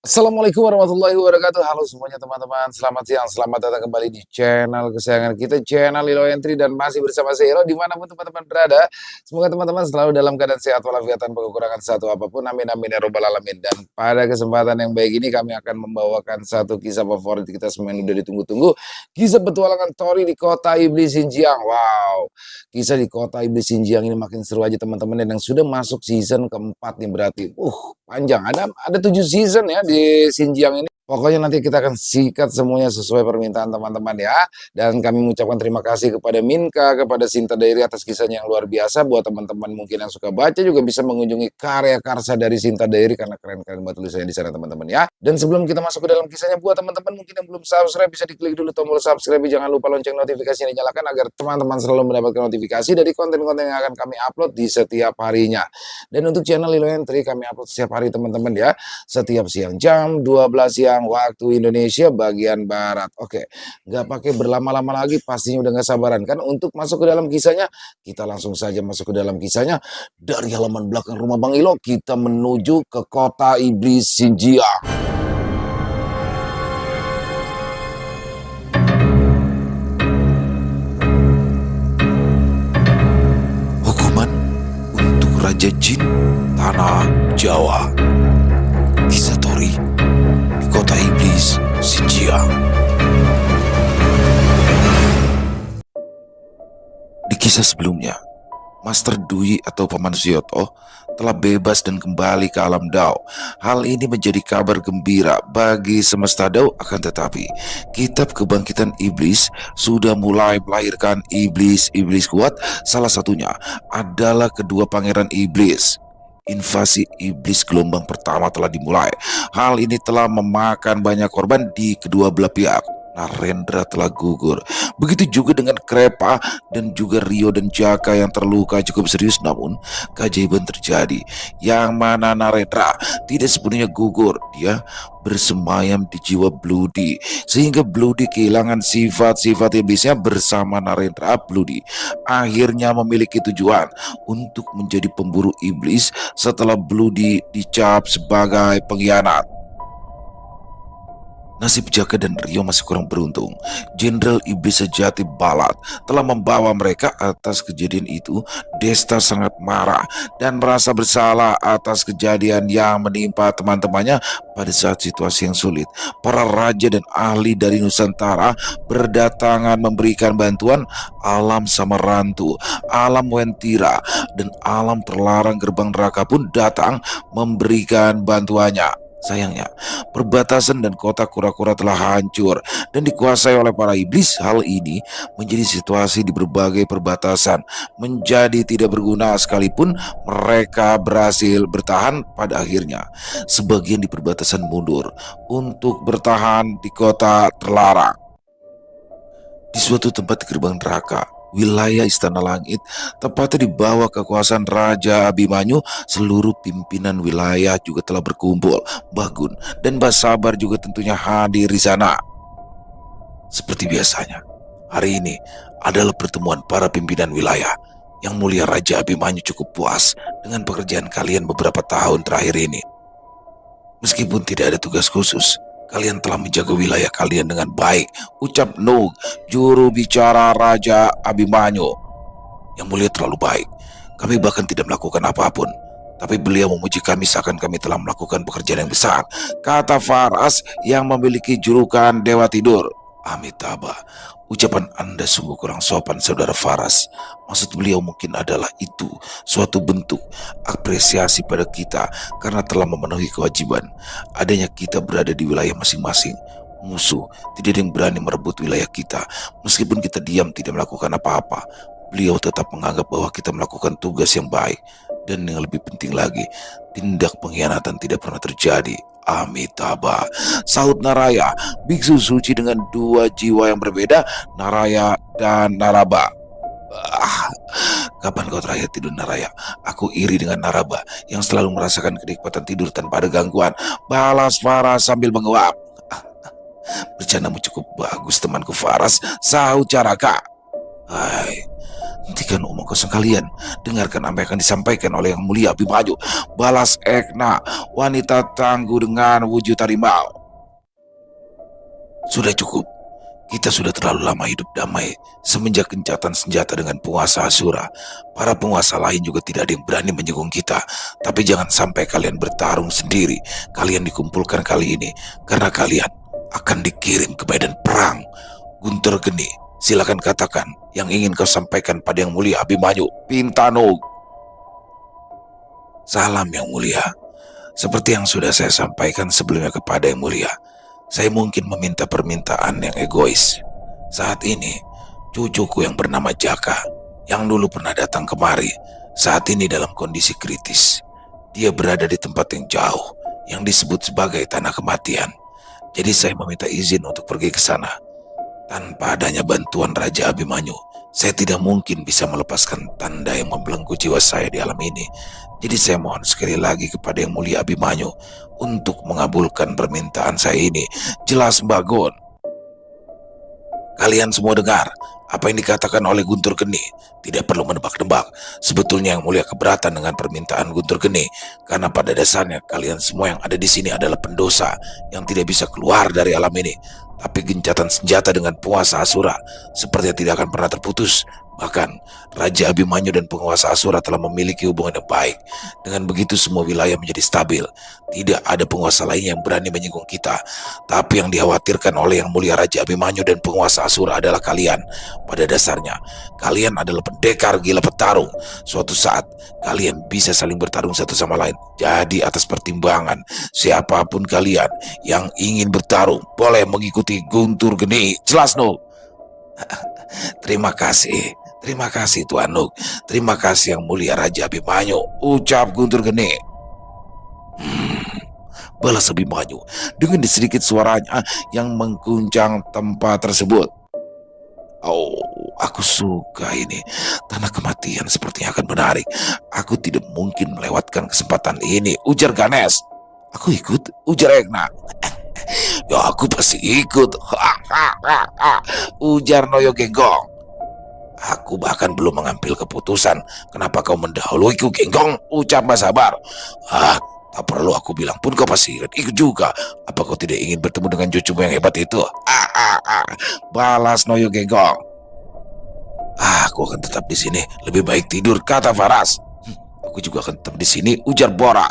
Assalamualaikum warahmatullahi wabarakatuh. Halo semuanya teman-teman, selamat siang, selamat datang kembali di channel kesayangan kita, channel Lilo Entry, dan masih bersama saya Iro dimanapun teman-teman berada. Semoga teman-teman selalu dalam keadaan sehat walafiat tanpa kekurangan satu apapun. Amin amin ya robbal alamin. Dan pada kesempatan yang baik ini kami akan membawakan satu kisah favorit kita semua yang udah ditunggu-tunggu. Kisah petualangan Tori di kota iblis Xinjiang. Wow, kisah di kota iblis Xinjiang ini makin seru aja teman-teman, dan yang sudah masuk season keempat nih berarti. Panjang, ada 7 season ya di Xinjiang ini. Pokoknya nanti kita akan sikat semuanya sesuai permintaan teman-teman ya. Dan kami mengucapkan terima kasih kepada Minka, kepada Sinta Diary atas kisahnya yang luar biasa. Buat teman-teman mungkin yang suka baca juga bisa mengunjungi karya karsa dari Sinta Diary karena keren-keren banget tulisannya di sana teman-teman ya. Dan sebelum kita masuk ke dalam kisahnya, buat teman-teman mungkin yang belum subscribe bisa diklik dulu tombol subscribe, jangan lupa lonceng notifikasinya dinyalakan agar teman-teman selalu mendapatkan notifikasi dari konten-konten yang akan kami upload di setiap harinya. Dan untuk channel Lilo Entry kami upload setiap hari teman-teman ya, setiap siang jam 12 siang waktu Indonesia bagian Barat. Oke, nggak pakai berlama-lama lagi, pastinya udah nggak sabaran kan untuk masuk ke dalam kisahnya. Kita langsung saja masuk ke dalam kisahnya. Dari halaman belakang rumah Bang Ilo, kita menuju ke kota iblis Xinjiang. Hukuman untuk Raja Jin Tanah Jawa. Kisah Tori di kota iblis Xinjiang. Di kisah sebelumnya, Master Dui atau Paman Zioto telah bebas dan kembali ke alam Dao. Hal ini menjadi kabar gembira bagi semesta Dao, akan tetapi kitab kebangkitan iblis sudah mulai melahirkan iblis-iblis kuat. Salah satunya adalah kedua pangeran iblis. Invasi iblis gelombang pertama telah dimulai. Hal ini telah memakan banyak korban di kedua belah pihak. Narendra telah gugur. Begitu juga dengan Krepa dan juga Rio dan Jaka yang terluka cukup serius. Namun keajaiban terjadi, yang mana Narendra tidak sepenuhnya gugur. Dia bersemayam di jiwa Bloody, sehingga Bloody kehilangan sifat-sifat iblisnya. Bersama Narendra, Bloody akhirnya memiliki tujuan untuk menjadi pemburu iblis setelah Bloody dicap sebagai pengkhianat. Nasib Jaka dan Rio masih kurang beruntung. Jenderal Iblis Sejati Balat telah membawa mereka. Atas kejadian itu, Desta sangat marah dan merasa bersalah atas kejadian yang menimpa teman-temannya pada saat situasi yang sulit. Para raja dan ahli dari Nusantara berdatangan memberikan bantuan. Alam Samarantu, Alam Wentira, dan Alam Terlarang Gerbang Neraka pun datang memberikan bantuannya. Sayangnya, perbatasan dan kota kura-kura telah hancur dan dikuasai oleh para iblis. Hal ini menjadi situasi di berbagai perbatasan menjadi tidak berguna sekalipun mereka berhasil bertahan. Pada akhirnya, sebagian di perbatasan mundur untuk bertahan di kota terlarang. Di suatu tempat di gerbang neraka, wilayah Istana Langit, tepatnya di bawah kekuasaan Raja Abimanyu, seluruh pimpinan wilayah juga telah berkumpul. Bagun dan Basabar juga tentunya hadir di sana. Seperti biasanya, hari ini adalah pertemuan para pimpinan wilayah. Yang mulia Raja Abimanyu cukup puas dengan pekerjaan kalian beberapa tahun terakhir ini. Meskipun tidak ada tugas khusus, kalian telah menjaga wilayah kalian dengan baik, ucap Nug, juru bicara Raja Abimanyu. Yang mulia terlalu baik. Kami bahkan tidak melakukan apapun, tapi beliau memuji kami seakan kami telah melakukan pekerjaan yang besar, kata Faras yang memiliki julukan Dewa Tidur. Amitabha, ucapan Anda sungguh kurang sopan, saudara Faras. Maksud beliau mungkin adalah itu suatu bentuk apresiasi pada kita karena telah memenuhi kewajiban. Adanya kita berada di wilayah masing-masing. Musuh tidak ada yang berani merebut wilayah kita. Meskipun kita diam tidak melakukan apa-apa, beliau tetap menganggap bahwa kita melakukan tugas yang baik. Dan yang lebih penting lagi, tindak pengkhianatan tidak pernah terjadi. Amitabha, sahut Naraya, biksu suci dengan dua jiwa yang berbeda, Naraya dan Naraba. Kapan kau terakhir tidur, Naraya? Aku iri dengan Naraba yang selalu merasakan kenikmatan tidur tanpa ada gangguan, balas Faras sambil menguap. Bercandamu cukup bagus, temanku Faras, sahut Caraka. Hai, Hentikan omong kosong kalian. Dengarkan apa yang akan disampaikan oleh Yang Mulia Abimanyu, balas Ekna, wanita tangguh dengan wujud harimau. Sudah cukup. Kita sudah terlalu lama hidup damai. Semenjak gencatan senjata dengan penguasa Asura, para penguasa lain juga tidak ada yang berani menyinggung kita. Tapi jangan sampai kalian bertarung sendiri. Kalian dikumpulkan kali ini karena kalian akan dikirim ke medan perang. Guntur Geni, silakan katakan yang ingin kau sampaikan pada Yang Mulia Abimanyu. Pintano. Salam Yang Mulia. Seperti yang sudah saya sampaikan sebelumnya kepada Yang Mulia, saya mungkin meminta permintaan yang egois. Saat ini, cucuku yang bernama Jaka, yang dulu pernah datang kemari, saat ini dalam kondisi kritis. Dia berada di tempat yang jauh, yang disebut sebagai tanah kematian. Jadi saya meminta izin untuk pergi ke sana. Tanpa adanya bantuan Raja Abimanyu, saya tidak mungkin bisa melepaskan tanda yang membelenggu jiwa saya di alam ini. Jadi saya mohon sekali lagi kepada Yang Mulia Abimanyu untuk mengabulkan permintaan saya ini. Jelas Mbak Gon? Kalian semua dengar apa yang dikatakan oleh Guntur Geni. Tidak perlu menebak-nebak. Sebetulnya Yang Mulia keberatan dengan permintaan Guntur Geni, karena pada dasarnya kalian semua yang ada di sini adalah pendosa yang tidak bisa keluar dari alam ini. Tapi gencatan senjata dengan penguasa Asura sepertinya tidak akan pernah terputus. Bahkan Raja Abimanyu dan penguasa Asura telah memiliki hubungan yang baik. Dengan begitu semua wilayah menjadi stabil. Tidak ada penguasa lain yang berani menyinggung kita. Tapi yang dikhawatirkan oleh Yang Mulia Raja Abimanyu dan penguasa Asura adalah kalian. Pada dasarnya kalian adalah pendekar gila petarung. Suatu saat kalian bisa saling bertarung satu sama lain. Jadi atas pertimbangan siapapun kalian yang ingin bertarung boleh mengikuti Guntur Geni. Jelas no? Terima kasih Tuan Nuk. Terima kasih Yang Mulia Raja Abimanyu, ucap Guntur Geni. Balas Abimanyu dengan sedikit suaranya yang mengguncang tempat tersebut. Oh, aku suka ini. Tanah kematian sepertinya akan menarik. Aku tidak mungkin melewatkan kesempatan ini, ujar Ganes. Aku ikut, ujar Ekna. Ya aku pasti ikut, ujar Noyo Genggong. Aku bahkan belum mengambil keputusan. Kenapa kau mendahuluiku, Genggong? Ucap Mbak Sabar. Tak perlu aku bilang pun kau pasti ikut juga. Apa kau tidak ingin bertemu dengan cucumu yang hebat itu? Balas Noyo Genggong. Aku akan tetap di sini. Lebih baik tidur, kata Faras. Aku juga akan tetap di sini, ujar Bora.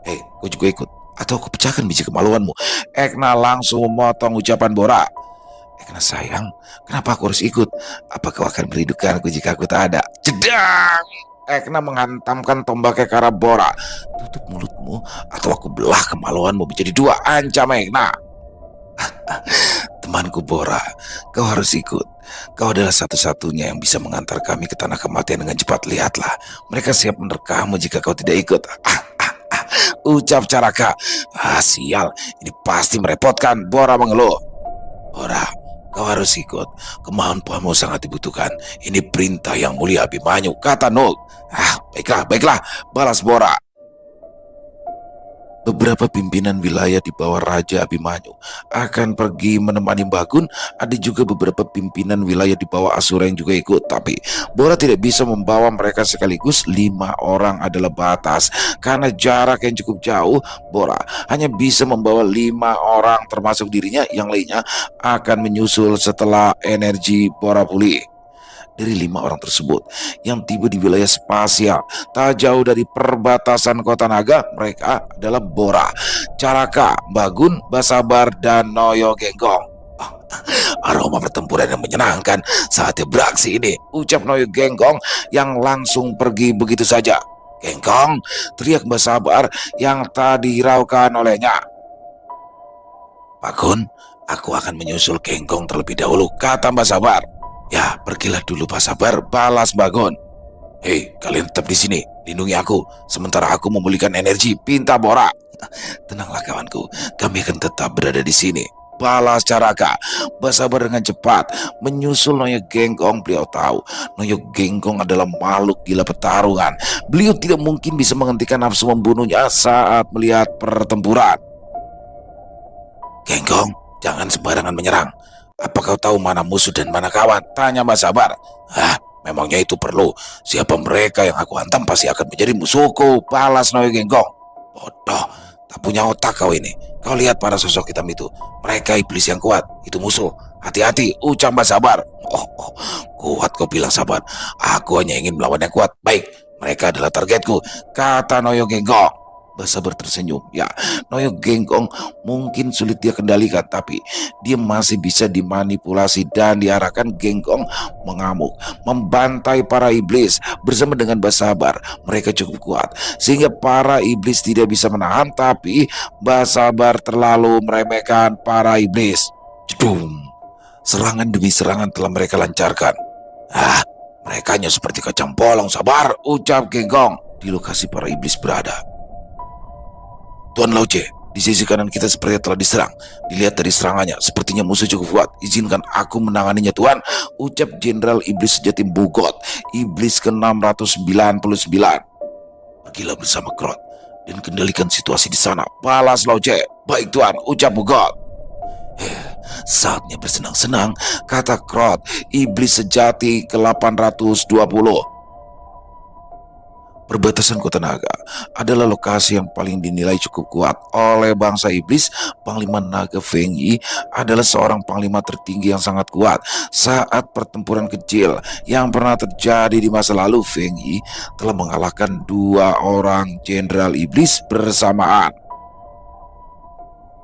Hei, kau juga ikut? Atau aku pecahkan biji kemaluanmu? Ekna langsung memotong ucapan Bora. Ekna sayang, kenapa aku harus ikut? Apa kau akan merindukanku jika aku tak ada? Jedang! Ekna menghantamkan tombaknya ke arah Bora. Tutup mulutmu atau aku belah kemaluanmu menjadi dua, ancam Ekna. Temanku Bora, kau harus ikut. Kau adalah satu-satunya yang bisa mengantar kami ke tanah kematian dengan cepat. Lihatlah, mereka siap menerkammu jika kau tidak ikut. Ucap Caraka. Sial, ini pasti merepotkan, Bora mengeluh. Bora, kau harus ikut. Kemampuanmu sangat dibutuhkan. Ini perintah Yang Mulia Abimanyu, kata Nul. Baiklah, balas Bora. Beberapa pimpinan wilayah di bawah Raja Abimanyu akan pergi menemani Mbah Gun. Ada juga beberapa pimpinan wilayah di bawah Asura yang juga ikut. Tapi Bora tidak bisa membawa mereka sekaligus. 5 orang adalah batas. Karena jarak yang cukup jauh, Bora hanya bisa membawa 5 orang termasuk dirinya. Yang lainnya akan menyusul setelah energi Bora pulih. Dari 5 orang tersebut yang tiba di wilayah spasial tak jauh dari perbatasan kota naga, mereka adalah Bora, Caraka, Mbah Gun, Basabar, dan Noyo Genggong. Aroma pertempuran yang menyenangkan saatnya beraksi ini, ucap Noyo Genggong yang langsung pergi begitu saja. Genggong, teriak Mbah Sabar yang tadi hiraukan olehnya. Pak Gun, aku akan menyusul Genggong terlebih dahulu, kata Mbah Sabar. Ya, pergilah dulu Pak Sabar, balas Mbah Gun. Hei, kalian tetap di sini, lindungi aku, sementara aku memulihkan energi, pinta Bora. Tenanglah kawanku, kami akan tetap berada di sini, balas Caraka. Mbah Sabar dengan cepat menyusul Noyo Genggong. Beliau tahu Noyo Genggong adalah makhluk gila pertarungan. Beliau tidak mungkin bisa menghentikan nafsu membunuhnya saat melihat pertempuran. Genggong, jangan sembarangan menyerang. Apa kau tahu mana musuh dan mana kawan? Tanya Mbah Sabar. Memangnya itu perlu? Siapa mereka yang aku hantam pasti akan menjadi musuhku, balas Noyo Genggong. Bodoh, tak punya otak kau ini. Kau lihat para sosok hitam itu. Mereka iblis yang kuat, itu musuh. Hati-hati, ucap Mbak Sabar. Kuat kau bilang Sabar. Aku hanya ingin melawan yang kuat. Baik, mereka adalah targetku, kata Noyo Genggong. Mbak Sabar tersenyum. Ya, Noyo Genggong mungkin sulit dia kendalikan, tapi dia masih bisa dimanipulasi dan diarahkan. Genggong mengamuk, membantai para iblis bersama dengan Mbak Sabar. Mereka cukup kuat sehingga para iblis tidak bisa menahan, tapi Mbak Sabar terlalu meremehkan para iblis. Jedum. Serangan demi serangan telah mereka lancarkan. Mereka hanya seperti kacang polong Sabar, ucap Genggong. Di lokasi para iblis berada, Tuan Lauce, di sisi kanan kita sepertinya telah diserang. Dilihat dari serangannya, sepertinya musuh cukup kuat. Izinkan aku menanganinya, Tuan, ucap Jenderal Iblis Sejati Bugot, Iblis ke-699. Pergilah bersama Krot dan kendalikan situasi di sana, balas Lauce. Baik, Tuan, ucap Bugot. Saatnya bersenang-senang, kata Krot, Iblis Sejati ke-820. Perbatasan Kota Naga adalah lokasi yang paling dinilai cukup kuat oleh bangsa iblis. Panglima Naga Feng Yi adalah seorang panglima tertinggi yang sangat kuat. Saat pertempuran kecil yang pernah terjadi di masa lalu, Feng Yi telah mengalahkan 2 orang jenderal iblis bersamaan.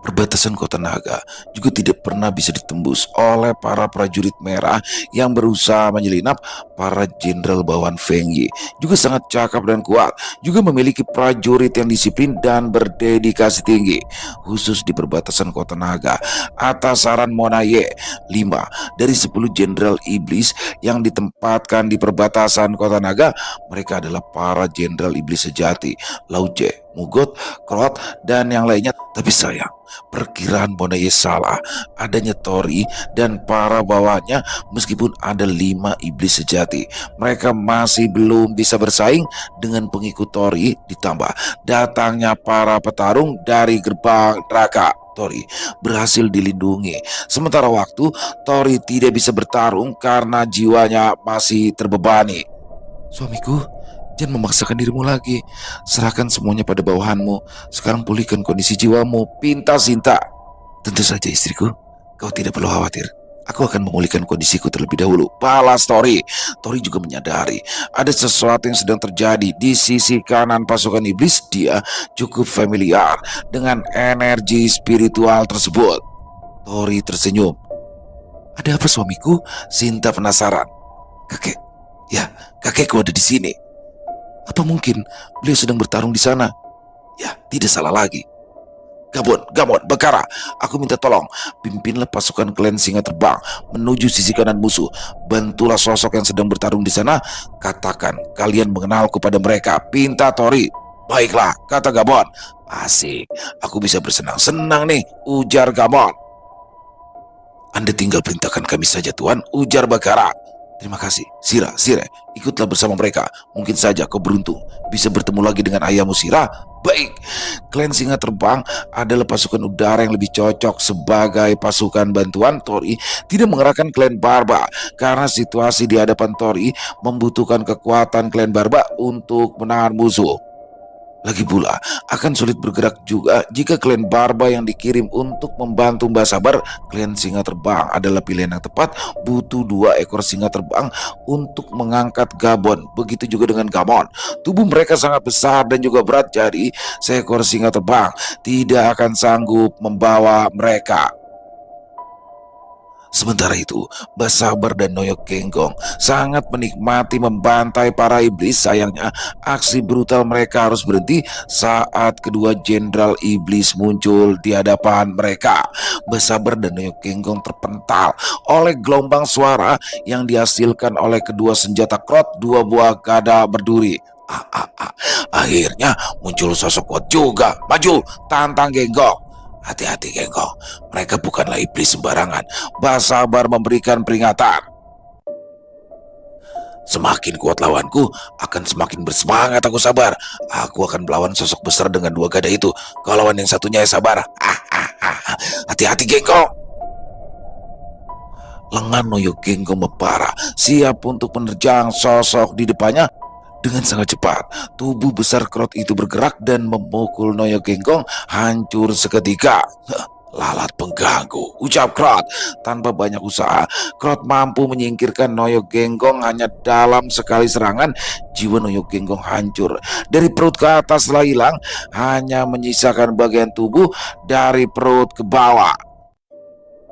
Perbatasan Kota Naga juga tidak pernah bisa ditembus oleh para prajurit merah yang berusaha menyelinap. Para jenderal bawahan Feng Yi juga sangat cakap dan kuat, juga memiliki prajurit yang disiplin dan berdedikasi tinggi. Khusus di perbatasan Kota Naga, atas saran Mona Ye, 5 dari 10 jenderal iblis yang ditempatkan di perbatasan Kota Naga, mereka adalah para jenderal iblis sejati, Lauce, Mugot, Krot, dan yang lainnya. Tapi sayang, perkiraan Mona Ye salah. Adanya Tori dan para bawahnya, meskipun ada 5 iblis sejati, mereka masih belum bisa bersaing dengan pengikut Tori. Ditambah datangnya para petarung dari gerbang neraka, Tori berhasil dilindungi. Sementara waktu Tori tidak bisa bertarung karena jiwanya masih terbebani. Suamiku, jangan memaksakan dirimu lagi. Serahkan semuanya pada bawahanmu. Sekarang pulihkan kondisi jiwamu, pinta Sinta. Tentu saja istriku, kau tidak perlu khawatir. Aku akan memulihkan kondisiku terlebih dahulu, balas Tori. Tori juga menyadari ada sesuatu yang sedang terjadi di sisi kanan pasukan iblis. Dia cukup familiar dengan energi spiritual tersebut. Tori tersenyum. Ada apa suamiku? Sinta penasaran. Kakek, ya, kakekku ada di sini. Apa mungkin beliau sedang bertarung di sana? Ya, tidak salah lagi. Gamon, Bakara, aku minta tolong, pimpinlah pasukan klan Singa Terbang menuju sisi kanan musuh. Bantulah sosok yang sedang bertarung di sana. Katakan kalian mengenalku pada mereka, pinta Tori. Baiklah, kata Gamon. Asik, aku bisa bersenang-senang nih, ujar Gamon. Anda tinggal perintahkan kami saja, Tuan, ujar Bakara. Terima kasih, Sira, ikutlah bersama mereka. Mungkin saja kau beruntung bisa bertemu lagi dengan ayahmu, Sira. Baik, klan Singa Terbang adalah pasukan udara yang lebih cocok sebagai pasukan bantuan. Tori tidak mengerahkan klan Barba karena situasi di hadapan Tori membutuhkan kekuatan klan Barba untuk menahan musuh. Lagi pula, akan sulit bergerak juga jika klan Barba yang dikirim untuk membantu Mbak Sabar. Klan Singa Terbang adalah pilihan yang tepat. Butuh 2 ekor singa terbang untuk mengangkat Gabon. Begitu juga dengan Gamon. Tubuh mereka sangat besar dan juga berat, jadi seekor singa terbang tidak akan sanggup membawa mereka. Sementara itu, Mbak Sabar dan Noyo Genggong sangat menikmati membantai para iblis. Sayangnya, aksi brutal mereka harus berhenti saat kedua jenderal iblis muncul di hadapan mereka. Mbak Sabar dan Noyo Genggong terpental oleh gelombang suara yang dihasilkan oleh kedua senjata Krot, 2 buah gada berduri. Akhirnya muncul sosok kuat juga. Maju, tantang Genggong. Hati-hati Genggong, mereka bukanlah iblis sembarangan. Mbak Sabar memberikan peringatan. Semakin kuat lawanku, akan semakin bersemangat aku, Sabar. Aku akan melawan sosok besar dengan 2 gada itu. Kau lawan yang satunya ya, Sabar. Hati-hati Genggong. Lengan Noyo Genggong membara, siap untuk menerjang sosok di depannya. Dengan sangat cepat, tubuh besar Krot itu bergerak dan memukul Noyo Genggong hancur seketika. Lalat pengganggu, ucap Krot. Tanpa banyak usaha, Krot mampu menyingkirkan Noyo Genggong hanya dalam sekali serangan. Jiwa Noyo Genggong hancur. Dari perut ke atas telah hilang, hanya menyisakan bagian tubuh dari perut ke bawah.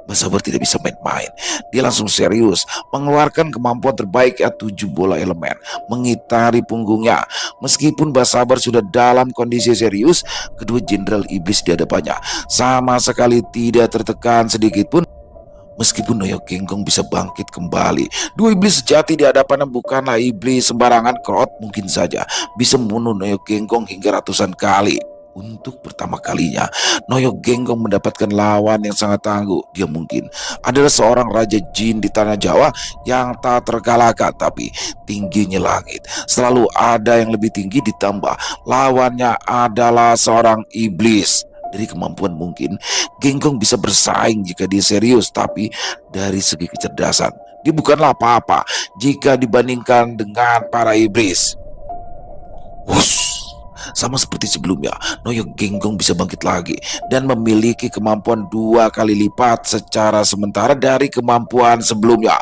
Sabar tidak bisa main-main. Dia langsung serius, mengeluarkan kemampuan terbaik 7 bola elemen, mengitari punggungnya. Meskipun Basabar sudah dalam kondisi serius, kedua jenderal iblis di hadapannya sama sekali tidak tertekan sedikit pun. Meskipun Noyo Genggong bisa bangkit kembali, dua iblis sejati di hadapannya bukanlah iblis sembarangan. Krot mungkin saja bisa membunuh Noyo Genggong hingga ratusan kali. Untuk pertama kalinya, Noyo Genggong mendapatkan lawan yang sangat tangguh. Dia mungkin adalah seorang raja jin di tanah Jawa yang tak terkalahkan, tapi tingginya langit selalu ada yang lebih tinggi, ditambah lawannya adalah seorang iblis. Dari kemampuan mungkin Genggong bisa bersaing jika dia serius, tapi dari segi kecerdasan dia bukanlah apa-apa jika dibandingkan dengan para iblis. Wush. Sama seperti sebelumnya, Noyo Genggong bisa bangkit lagi dan memiliki kemampuan 2 kali lipat secara sementara dari kemampuan sebelumnya.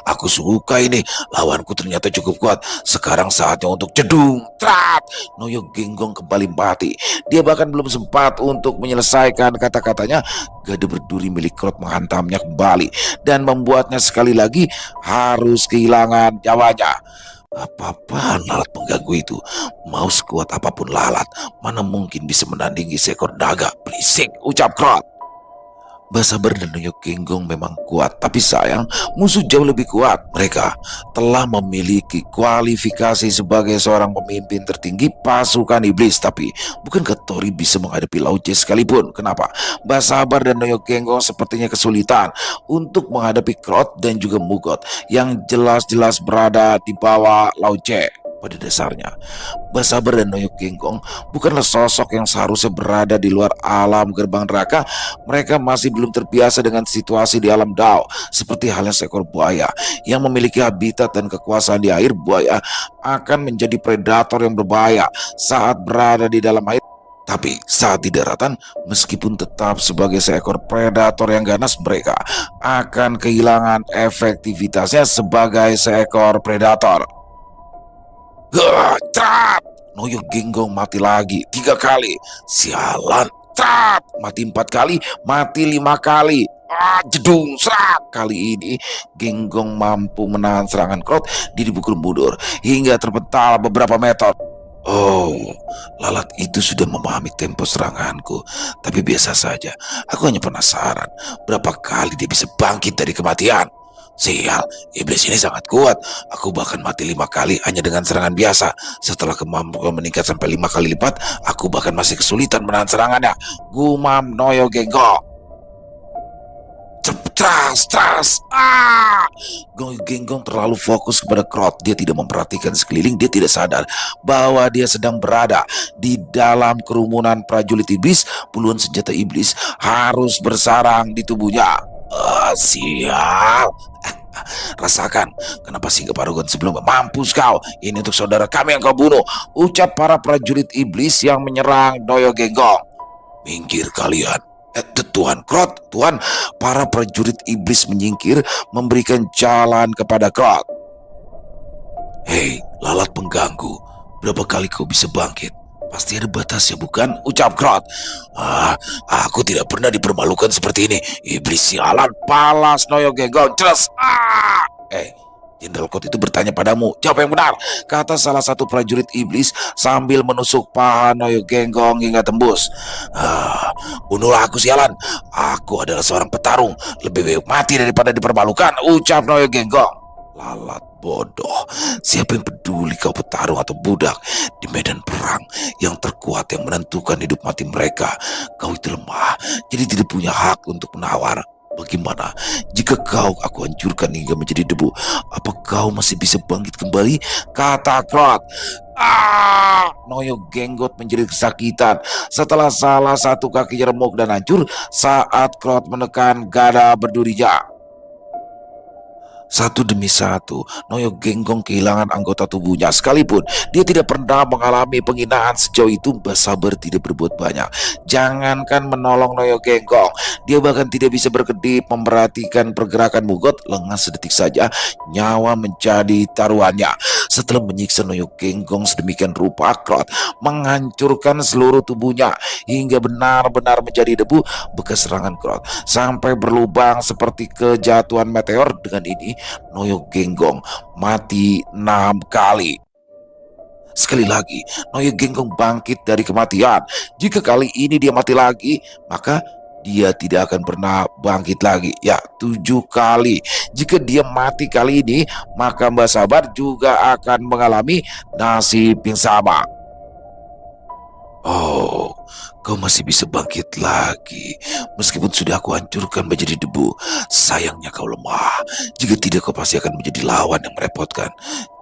Aku suka ini, lawanku ternyata cukup kuat. Sekarang saatnya untuk jedung. Trat! Noyo Genggong kembali mati. Dia bahkan belum sempat untuk menyelesaikan kata-katanya, gada berduri milik Krot menghantamnya kembali dan membuatnya sekali lagi harus kehilangan nyawanya. Apa-apaan lalat pengganggu itu? Mau sekuat apapun lalat, mana mungkin bisa menandingi seekor naga? Berisik, ucap Krot. Basabar dan Noyo Genggong memang kuat, tapi sayang musuh jauh lebih kuat. Mereka telah memiliki kualifikasi sebagai seorang pemimpin tertinggi pasukan iblis, tapi bukankah Tori bisa menghadapi Lao Che sekalipun? Kenapa Basabar dan Noyo Genggong sepertinya kesulitan untuk menghadapi Krot dan juga Mugot yang jelas-jelas berada di bawah Lao Che? Pada dasarnya, Basabar dan Noyo Genggong bukanlah sosok yang seharusnya berada di luar alam gerbang neraka. Mereka masih belum terbiasa dengan situasi di alam Dao. Seperti halnya seekor buaya yang memiliki habitat dan kekuasaan di air, buaya akan menjadi predator yang berbahaya saat berada di dalam air. Tapi saat di daratan, meskipun tetap sebagai seekor predator yang ganas, mereka akan kehilangan efektivitasnya sebagai seekor predator. Trap! Noyo Genggong mati lagi 3 kali. Sialan. Trap! Mati 4 kali, mati 5 kali. Jedung, serak. Kali ini Genggong mampu menahan serangan Krot. Dia dipukul mundur hingga terpental beberapa meter. Oh, lalat itu sudah memahami tempo seranganku. Tapi biasa saja, aku hanya penasaran berapa kali dia bisa bangkit dari kematian. Sial, iblis ini sangat kuat. Aku bahkan mati 5 kali hanya dengan serangan biasa. Setelah kemampuan meningkat sampai 5 kali lipat, aku bahkan masih kesulitan menahan serangannya. Gumam Noyo Genggong. Tras. Noyo Genggong terlalu fokus kepada Krot. Dia tidak memperhatikan sekeliling. Dia tidak sadar bahwa dia sedang berada di dalam kerumunan prajurit iblis. Puluhan senjata iblis harus bersarang di tubuhnya. Sial. Rasakan, kenapa singgah Paragon sebelum mampus kau. Ini untuk saudara kami yang kau bunuh, ucap para prajurit iblis yang menyerang Noyo Genggong. Minggir kalian. Tuan Krot, Tuan. Para prajurit iblis menyingkir, memberikan jalan kepada Krot. Hei, lalat pengganggu, berapa kali kau bisa bangkit? Pasti ada batasnya, bukan? Ucap Krot. Aku tidak pernah dipermalukan seperti ini. Iblis sialan, balas Noyo Genggong. Ceras. Jenderal Krot itu bertanya padamu. Jawab yang benar, kata salah satu prajurit iblis sambil menusuk paha Noyo Genggong hingga tembus. Bunuhlah aku sialan. Aku adalah seorang petarung. Lebih baik mati daripada dipermalukan, ucap Noyo Genggong. Lalat bodoh, siapa yang peduli kau petarung atau budak? Di medan perang yang terkuat yang menentukan hidup mati mereka, kau itu lemah, jadi tidak punya hak untuk menawar. Bagaimana jika aku hancurkan hingga menjadi debu? Apa kau masih bisa bangkit kembali? Kata Krot. Noyo Genggong menjadi kesakitan setelah salah satu kaki remuk dan hancur saat Krot menekan gada berdurinya. Satu demi satu, Noyo Genggong kehilangan anggota tubuhnya. Sekalipun dia tidak pernah mengalami penghinaan sejauh itu, Mbah Sabar tidak berbuat banyak. Jangankan menolong Noyo Genggong, dia bahkan tidak bisa berkedip memperhatikan pergerakan Mugot. Lengah sedetik saja, nyawa menjadi taruhannya. Setelah menyiksa Noyo Genggong sedemikian rupa, Krot menghancurkan seluruh tubuhnya hingga benar-benar menjadi debu. Bekas serangan Krot sampai berlubang seperti kejatuhan meteor. Dengan ini Noyo Genggong mati 6 kali. Sekali lagi, Noyo Genggong bangkit dari kematian. Jika kali ini dia mati lagi, maka dia tidak akan pernah bangkit lagi. Ya, 7 kali. Jika dia mati kali ini, maka Mbah Sabar juga akan mengalami nasib yang sama. Oh, kau masih bisa bangkit lagi. Meskipun sudah aku hancurkan menjadi debu, sayangnya kau lemah. Jika tidak, kau pasti akan menjadi lawan yang merepotkan.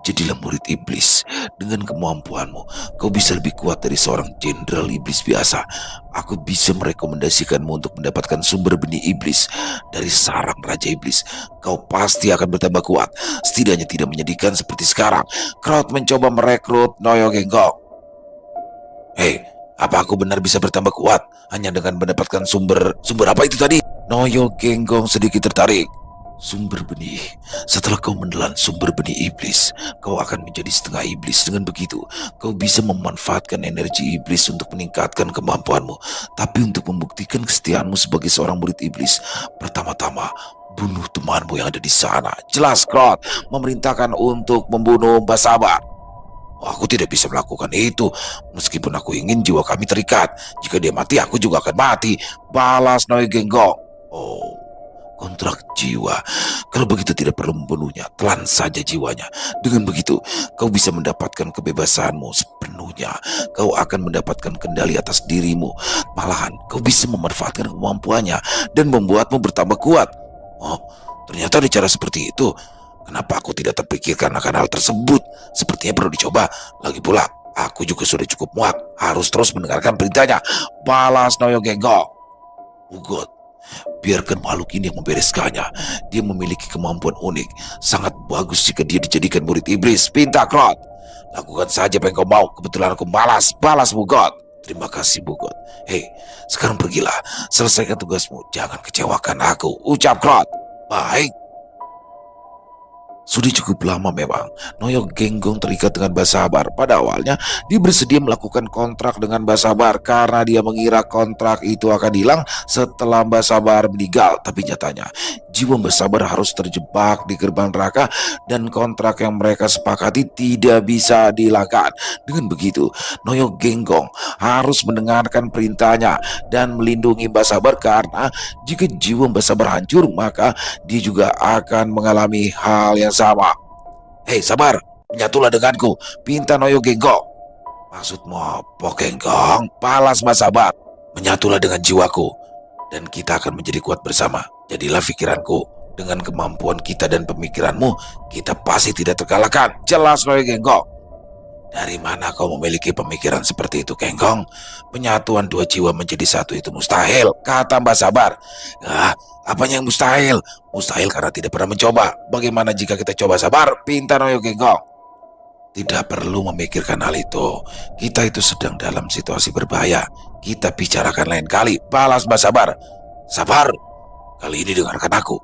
Jadilah murid iblis. Dengan kemampuanmu, kau bisa lebih kuat dari seorang jenderal iblis biasa. Aku bisa merekomendasikanmu untuk mendapatkan sumber benih iblis dari sarang Raja Iblis. Kau pasti akan bertambah kuat. Setidaknya tidak menyedihkan seperti sekarang. Crowd mencoba merekrut Noyo Genggong. Hei, apa aku benar bisa bertambah kuat hanya dengan mendapatkan sumber apa itu tadi? Noyo Genggong sedikit tertarik. Sumber benih. Setelah kau menelan sumber benih iblis, kau akan menjadi setengah iblis. Dengan begitu, kau bisa memanfaatkan energi iblis untuk meningkatkan kemampuanmu. Tapi untuk membuktikan kesetiaanmu sebagai seorang murid iblis, pertama-tama bunuh temanmu yang ada di sana. Jelas, Krot memerintahkan untuk membunuh Mbah Sabar. Aku tidak bisa melakukan itu. Meskipun aku ingin, jiwa kami terikat. Jika dia mati, aku juga akan mati. Balas Noyo Genggong. Oh, kontrak jiwa. Kalau begitu tidak perlu membunuhnya. Telan saja jiwanya. Dengan begitu, kau bisa mendapatkan kebebasanmu sepenuhnya. Kau akan mendapatkan kendali atas dirimu. Malahan, kau bisa memanfaatkan kemampuannya dan membuatmu bertambah kuat. Oh, ternyata ada cara seperti itu. Kenapa aku tidak terpikirkan akan hal tersebut? Sepertinya perlu dicoba. Lagi pula, aku juga sudah cukup muak. Harus terus mendengarkan perintahnya. Balas Noyo Genggong. Mugot, biarkan makhluk ini yang membereskannya. Dia memiliki kemampuan unik. Sangat bagus jika dia dijadikan murid iblis. Pinta Krot. Lakukan saja apa yang kau mau. Kebetulan aku malas. Balas Mugot. Terima kasih Mugot. Hei, sekarang pergilah. Selesaikan tugasmu. Jangan kecewakan aku. Ucap Krot. Baik. Sudah cukup lama memang Noyo Genggong terikat dengan Mbah Sabar. Pada awalnya dia bersedia melakukan kontrak dengan Mbah Sabar karena dia mengira kontrak itu akan hilang setelah Mbah Sabar meninggal. Tapi nyatanya jiwa Mbah Sabar harus terjebak di gerbang neraka dan kontrak yang mereka sepakati tidak bisa dihilangkan. Dengan begitu Noyo Genggong harus mendengarkan perintahnya dan melindungi Mbah Sabar, karena jika jiwa Mbah Sabar hancur maka dia juga akan mengalami hal yang sama. Hei Sabar, menyatulah denganku. Pinta Noyo Genggong. Maksudmu apa Genggong? Balas Mbah Sabar. Menyatulah dengan jiwaku dan kita akan menjadi kuat bersama. Jadilah pikiranku. Dengan kemampuan kita dan pemikiranmu, kita pasti tidak terkalahkan. Jelas Noyo Genggong. Dari mana kau memiliki pemikiran seperti itu, Genggong? Penyatuan dua jiwa menjadi satu itu mustahil, kata Mbah Sabar. Apanya yang mustahil? Mustahil karena tidak pernah mencoba. Bagaimana jika kita coba, Sabar? Pinta Noyo Genggong. Tidak perlu memikirkan hal itu. Kita itu sedang dalam situasi berbahaya. Kita bicarakan lain kali. Balas Mbah Sabar. Sabar, kali ini dengarkan aku.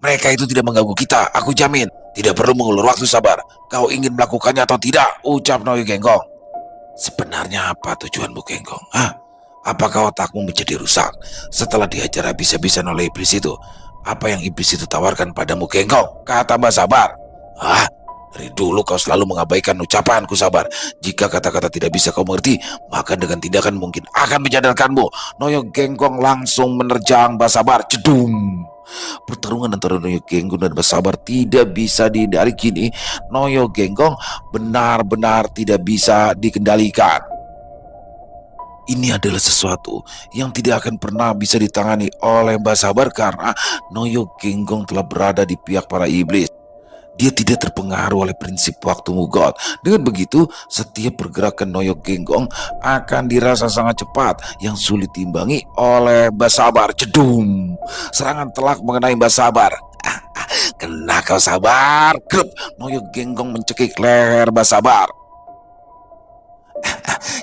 Mereka itu tidak mengganggu kita, aku jamin. Tidak perlu mengulur waktu, Sabar. Kau ingin melakukannya atau tidak? Ucap Noyo Genggong. Sebenarnya apa tujuanmu, Genggong? Apakah otakmu menjadi rusak setelah dihajar habis-habisan oleh iblis itu? Apa yang iblis itu tawarkan padamu, Genggong? Kata Mbah Sabar. Dari dulu kau selalu mengabaikan ucapanku, Sabar. Jika kata-kata tidak bisa kau mengerti, maka dengan tindakan mungkin akan menyadarkanmu. Noyo Genggong langsung menerjang Mbah Sabar. Jedum. Pertarungan antara Noyo Genggong dan Mbah Sabar tidak bisa dihindari. Kini Noyo Genggong benar-benar tidak bisa dikendalikan. Ini adalah sesuatu yang tidak akan pernah bisa ditangani oleh Mbah Sabar karena Noyo Genggong telah berada di pihak para iblis. Dia tidak terpengaruh oleh prinsip waktu Mugot. Dengan begitu, setiap pergerakan Noyo Genggong akan dirasa sangat cepat, yang sulit diimbangi oleh Mbah Sabar. Jedum! Serangan telak mengenai Mbah Sabar. Kena kau Sabar. Grup, Noyo Genggong mencekik leher Basabar.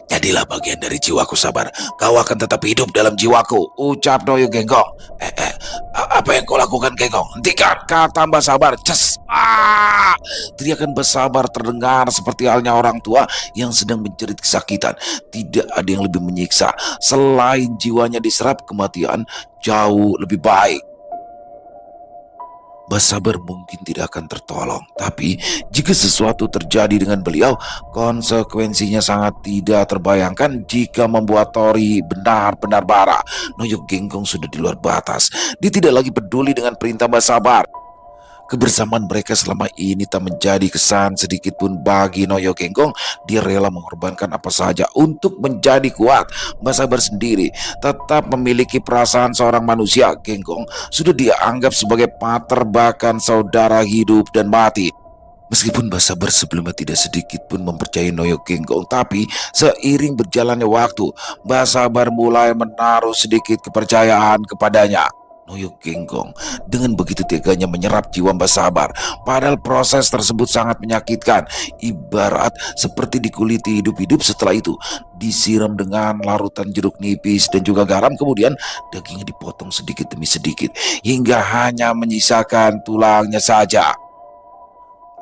Jadilah bagian dari jiwaku Sabar. Kau akan tetap hidup dalam jiwaku, ucap Noyo Genggong. Apa yang kau lakukan Genggong? Hentikan, kata Mbak Sabar. Ces! Teriakan Mbak Sabar terdengar seperti halnya orang tua yang sedang menjerit kesakitan. Tidak ada yang lebih menyiksa selain jiwanya diserap kematian jauh lebih baik. Mbak Sabar mungkin tidak akan tertolong, tapi jika sesuatu terjadi dengan beliau, konsekuensinya sangat tidak terbayangkan jika membuat Tori benar-benar bara. Noyo Genggong sudah di luar batas. Dia tidak lagi peduli dengan perintah Mbak Sabar. Kebersamaan mereka selama ini tak menjadi kesan sedikit pun bagi Noyo Genggong. Dia rela mengorbankan apa saja untuk menjadi kuat. Mbak Sabar sendiri tetap memiliki perasaan seorang manusia. Genggong sudah dia anggap sebagai pater, bahkan saudara hidup dan mati. Meskipun Mbak Sabar sebelumnya tidak sedikit pun mempercayai Noyo Genggong, tapi seiring berjalannya waktu, Mbak Sabar mulai menaruh sedikit kepercayaan kepadanya. Noyo Genggong dengan begitu teganya menyerap jiwa Mbak Sabar. Padahal proses tersebut sangat menyakitkan, ibarat seperti dikuliti hidup-hidup. Setelah itu disiram dengan larutan jeruk nipis dan juga garam, kemudian dagingnya dipotong sedikit demi sedikit hingga hanya menyisakan tulangnya saja.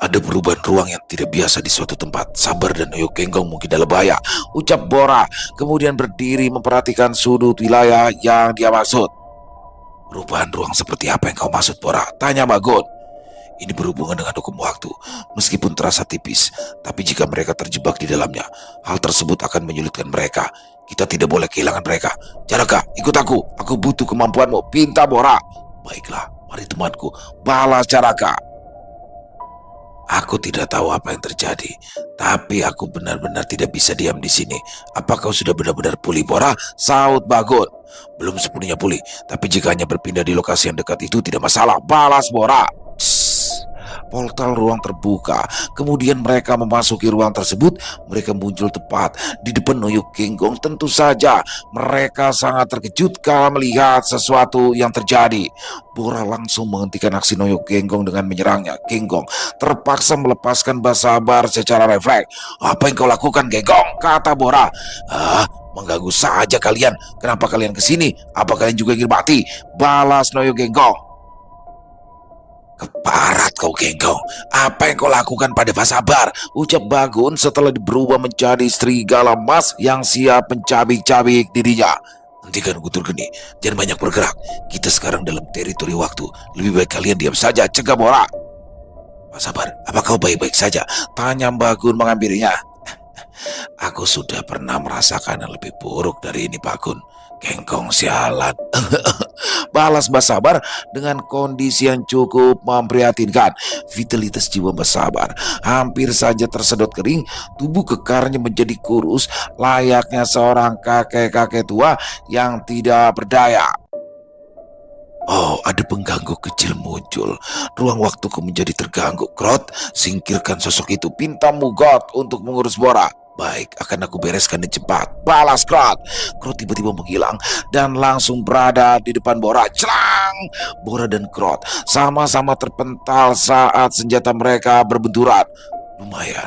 Ada perubahan ruang yang tidak biasa di suatu tempat. Sabar dan Noyo Genggong mungkin dalam bahaya, ucap Bora, kemudian berdiri memperhatikan sudut wilayah yang dia maksud. Perubahan ruang seperti apa yang kau maksud, Bora? Tanya Bagon. Ini berhubungan dengan hukum waktu. Meskipun terasa tipis, tapi jika mereka terjebak di dalamnya, hal tersebut akan menyulitkan mereka. Kita tidak boleh kehilangan mereka. Jaraka, ikut aku. Aku butuh kemampuanmu, pinta Bora. Baiklah, mari temanku. Balas Jaraka. Aku tidak tahu apa yang terjadi, tapi aku benar-benar tidak bisa diam di sini. Apa kau sudah benar-benar pulih, Bora? Saut Bagon. Belum sepenuhnya pulih, tapi jika hanya berpindah di lokasi yang dekat itu tidak masalah. Balas Bora. Portal ruang terbuka. Kemudian mereka memasuki ruang tersebut. Mereka muncul tepat di depan Noyo Genggong. Tentu saja mereka sangat terkejut karena melihat sesuatu yang terjadi. Bora langsung menghentikan aksi Noyo Genggong dengan menyerangnya. Genggong terpaksa melepaskan Mbak Sabar secara refleks. Apa yang kau lakukan, Genggong? Kata Bora. Mengganggu saja kalian. Kenapa kalian kesini? Apa kalian juga ingin mati? Balas Noyo Genggong. Keparat kau Genggong. Apa yang kau lakukan pada Mbak Sabar? Ucap Bagon setelah berubah menjadi serigala emas yang siap mencabik-cabik dirinya. Hentikan Guntur Geni, jangan banyak bergerak. Kita sekarang dalam teritori waktu. Lebih baik kalian diam saja, cegah Bora. Mbak Sabar, apa kau baik-baik saja? Tanya Bagon menghampirinya. Aku sudah pernah merasakan yang lebih buruk dari ini Bagon. Genggong sialan. Balas Mbak Sabar dengan kondisi yang cukup memprihatinkan. Vitalitas jiwa Mbak Sabar hampir saja tersedot kering. Tubuh kekarnya menjadi kurus layaknya seorang kakek-kakek tua yang tidak berdaya. Oh, ada pengganggu kecil muncul. Ruang waktuku menjadi terganggu. Krot, singkirkan sosok itu. Pinta Mugot untuk mengurus Bora. Baik, akan aku bereskan dengan cepat. Balas Krot. Krot tiba-tiba menghilang dan langsung berada di depan Bora. Celang! Bora dan Krot sama-sama terpental saat senjata mereka berbenturan. Lumayan,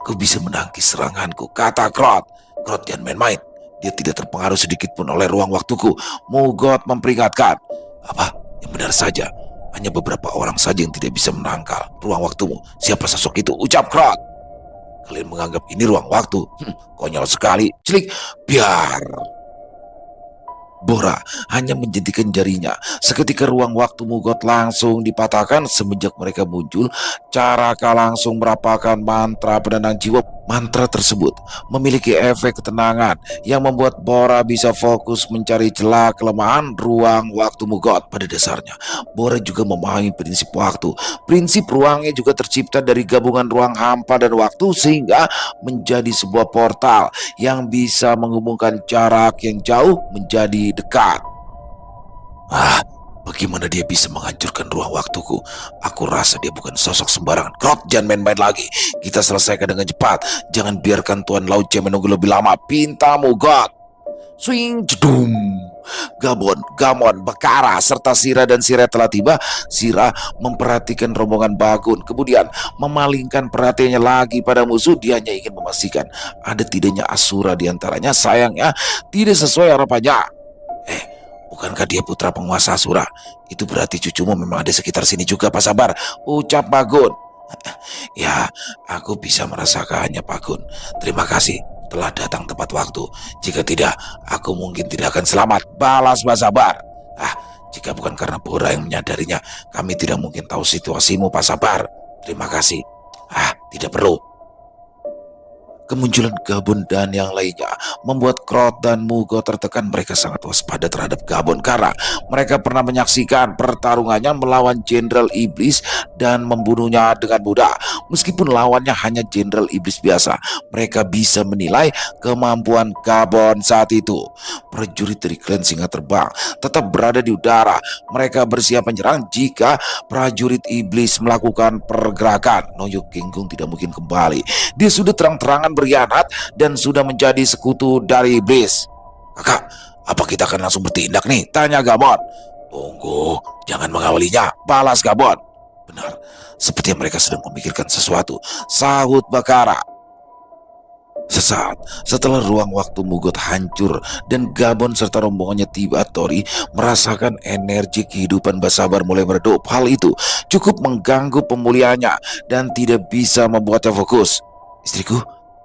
kau bisa menangkis seranganku, kata Krot. Krot jangan main-main. Dia tidak terpengaruh sedikit pun oleh ruang waktuku. Mugot memperingatkan. Apa? Yang benar saja. Hanya beberapa orang saja yang tidak bisa menangkal ruang waktumu. Siapa sosok itu? Ucap Krot. Kalian menganggap ini ruang waktu? Konyol sekali. Celik. Biar. Bora hanya menjentikan jarinya. Seketika ruang waktu Mugot langsung dipatahkan. Semenjak mereka muncul, Caraka langsung merapalkan mantra penenang jiwa. Mantra tersebut memiliki efek ketenangan yang membuat Bora bisa fokus mencari celah kelemahan ruang waktu Mugot. Pada dasarnya, Bora juga memahami prinsip waktu. Prinsip ruangnya juga tercipta dari gabungan ruang hampa dan waktu sehingga menjadi sebuah portal yang bisa menghubungkan jarak yang jauh menjadi dekat. Bagaimana dia bisa menghancurkan ruang waktuku? Aku rasa dia bukan sosok sembarangan. Krot, jangan main-main lagi. Kita selesaikan dengan cepat. Jangan biarkan Tuan Lao Che menunggu lebih lama. Pinta Mugot. Swing, jedum. Gabon, Gamon, Bekara, serta Sira dan Sira telah tiba. Sira memperhatikan rombongan Bagun, kemudian memalingkan perhatiannya lagi pada musuh. Dia hanya ingin memastikan ada tidaknya Asura di antaranya. Sayangnya tidak sesuai harapannya. Bukankah dia putra penguasa Asura? Itu berarti cucumu memang ada sekitar sini juga, Pak Sabar, ucap Bagun. Ya, aku bisa merasakannya, Pak Gun. Terima kasih telah datang tepat waktu. Jika tidak, aku mungkin tidak akan selamat, balas Pak Sabar. Jika bukan karena Bora yang menyadarinya, kami tidak mungkin tahu situasimu, Pak Sabar. Terima kasih. Tidak perlu. Kemunculan Gabon dan yang lainnya membuat Krot dan Mugo tertekan. Mereka sangat waspada terhadap Gabon karena mereka pernah menyaksikan pertarungannya melawan Jenderal Iblis dan membunuhnya dengan mudah. Meskipun lawannya hanya Jenderal Iblis biasa, mereka bisa menilai kemampuan Gabon saat itu. Prajurit dari klan Singa Terbang tetap berada di udara. Mereka bersiap menyerang jika prajurit Iblis melakukan pergerakan. Noyo Genggong tidak mungkin kembali. Dia sudah terang-terangan berkhianat dan sudah menjadi sekutu dari Iblis. Kakak, apa kita akan langsung bertindak nih? Tanya Gabon. Tunggu, jangan mengawalinya, balas Gabon. Benar, seperti mereka sedang memikirkan sesuatu, sahut Bakara. Sesaat setelah ruang waktu Mugot hancur dan Gabon serta rombongannya tiba, Tori merasakan energi kehidupan Basabar mulai meredup. Hal itu cukup mengganggu pemulihannya dan tidak bisa membuatnya fokus. Istriku,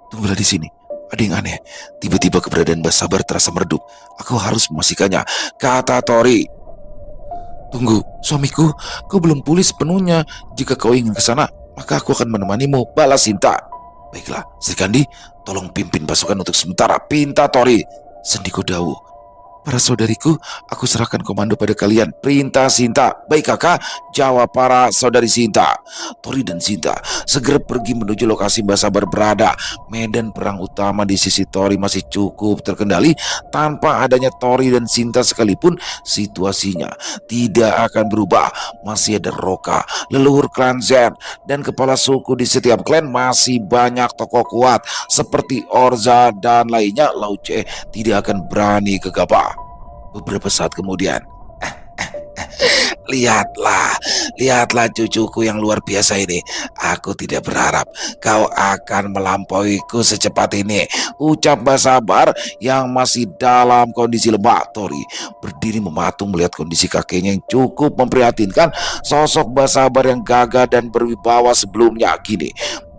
tunggulah di sini. Ada yang aneh. Tiba-tiba keberadaan Basabar terasa meredup. Aku harus memastikannya, kata Tori. Tunggu, suamiku, kau belum pulih sepenuhnya. Jika kau ingin ke sana, maka aku akan menemanimu, balas Sinta. Baiklah, Sri Kandi, tolong pimpin pasukan untuk sementara, pinta Tori. Sendiko Dawu. Para saudariku, aku serahkan komando pada kalian, perintah Sinta. Baik kakak, jawab para saudari Sinta. Tori dan Sinta segera pergi menuju lokasi Basabar berada. Medan perang utama di sisi Tori masih cukup terkendali. Tanpa adanya Tori dan Sinta sekalipun, situasinya tidak akan berubah. Masih ada Roka, leluhur klan Zen, dan kepala suku di setiap klan. Masih banyak tokoh kuat seperti Orza dan lainnya. Lao Che tidak akan berani gegabah. Beberapa saat kemudian, lihatlah cucuku yang luar biasa ini. Aku tidak berharap kau akan melampauiku secepat ini, ucap Basabar yang masih dalam kondisi lemah. Tori berdiri mematung melihat kondisi kakeknya yang cukup memprihatinkan. Sosok Basabar yang gagah dan berwibawa sebelumnya kini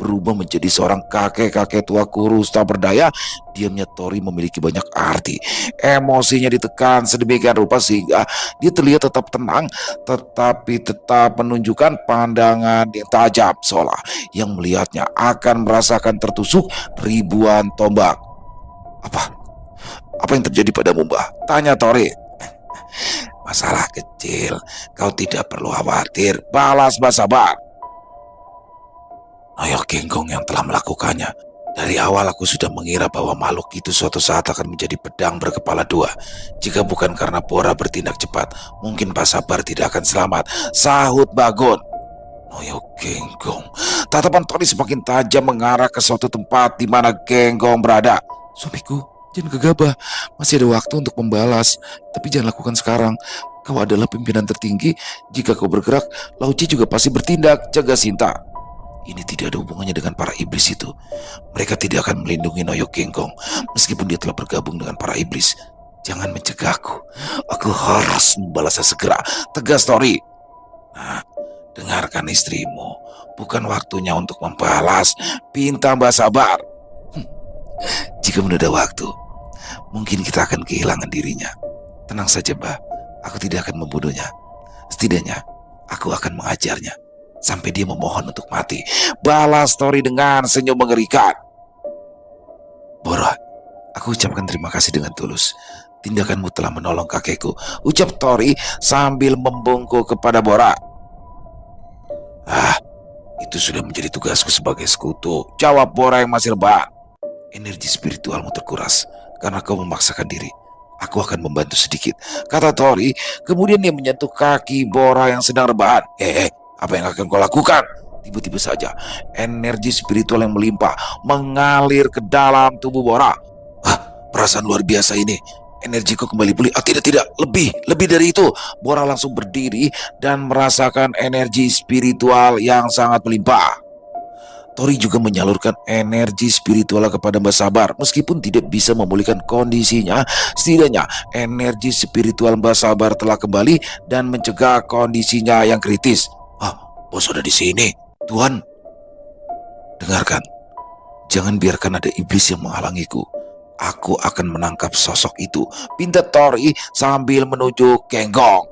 berubah menjadi seorang kakek-kakek tua kurus tak berdaya. Diamnya Tori memiliki banyak arti. Emosinya ditekan sedemikian rupa sehingga dia terlihat tetap tenang, tetapi tetap menunjukkan pandangan yang tajam, seolah yang melihatnya akan merasakan tertusuk ribuan tombak. Apa yang terjadi padamu, Mbah? Tanya Tori. Masalah kecil, kau tidak perlu khawatir, balas Basabar. Noyo Genggong yang telah melakukannya. Dari awal aku sudah mengira bahwa makhluk itu suatu saat akan menjadi pedang berkepala dua. Jika bukan karena Bora bertindak cepat, mungkin Basabar tidak akan selamat, sahut Bagon. Noyo Genggong. Tatapan Tori semakin tajam mengarah ke suatu tempat di mana Genggong berada. Suamiku, jangan gegabah. Masih ada waktu untuk membalas. Tapi jangan lakukan sekarang. Kau adalah pimpinan tertinggi. Jika kau bergerak, Lao Che juga pasti bertindak, jaga Sinta. Ini tidak ada hubungannya dengan para iblis itu. Mereka tidak akan melindungi Noyo Genggong meskipun dia telah bergabung dengan para iblis. Jangan mencegahku. Aku harus membalasnya segera, tegas Tori. Dengarkan istrimu. Bukan waktunya untuk membalas, pinta Basabar. Jika menunda waktu, mungkin kita akan kehilangan dirinya. Tenang saja, Mbah. Aku tidak akan membunuhnya. Setidaknya, aku akan mengajarnya sampai dia memohon untuk mati, balas Tori dengan senyum mengerikan. Bora, aku ucapkan terima kasih dengan tulus. Tindakanmu telah menolong kakekku, ucap Tori sambil membungkuk kepada Bora. Itu sudah menjadi tugasku sebagai sekutu, jawab Bora yang masih rebahan. Energi spiritualmu terkuras karena kau memaksakan diri. Aku akan membantu sedikit, kata Tori. Kemudian dia menyentuh kaki Bora yang sedang rebahan. Apa yang akan kau lakukan? Tiba-tiba saja energi spiritual yang melimpah mengalir ke dalam tubuh Bora. Perasaan luar biasa ini. Energiku kembali pulih. Ah, tidak, tidak. Lebih dari itu. Bora langsung berdiri dan merasakan energi spiritual yang sangat melimpah. Tori juga menyalurkan energi spiritual kepada Mbak Sabar. Meskipun tidak bisa memulihkan kondisinya, setidaknya energi spiritual Mbak Sabar telah kembali dan mencegah kondisinya yang kritis. Ah, bos sudah di sini. Tuhan, dengarkan. Jangan biarkan ada iblis yang menghalangiku. Aku akan menangkap sosok itu, pinta Tori sambil menuju Genggong.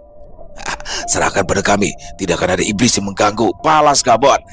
Serahkan pada kami, tidak akan ada iblis yang mengganggu. Balas Gamon.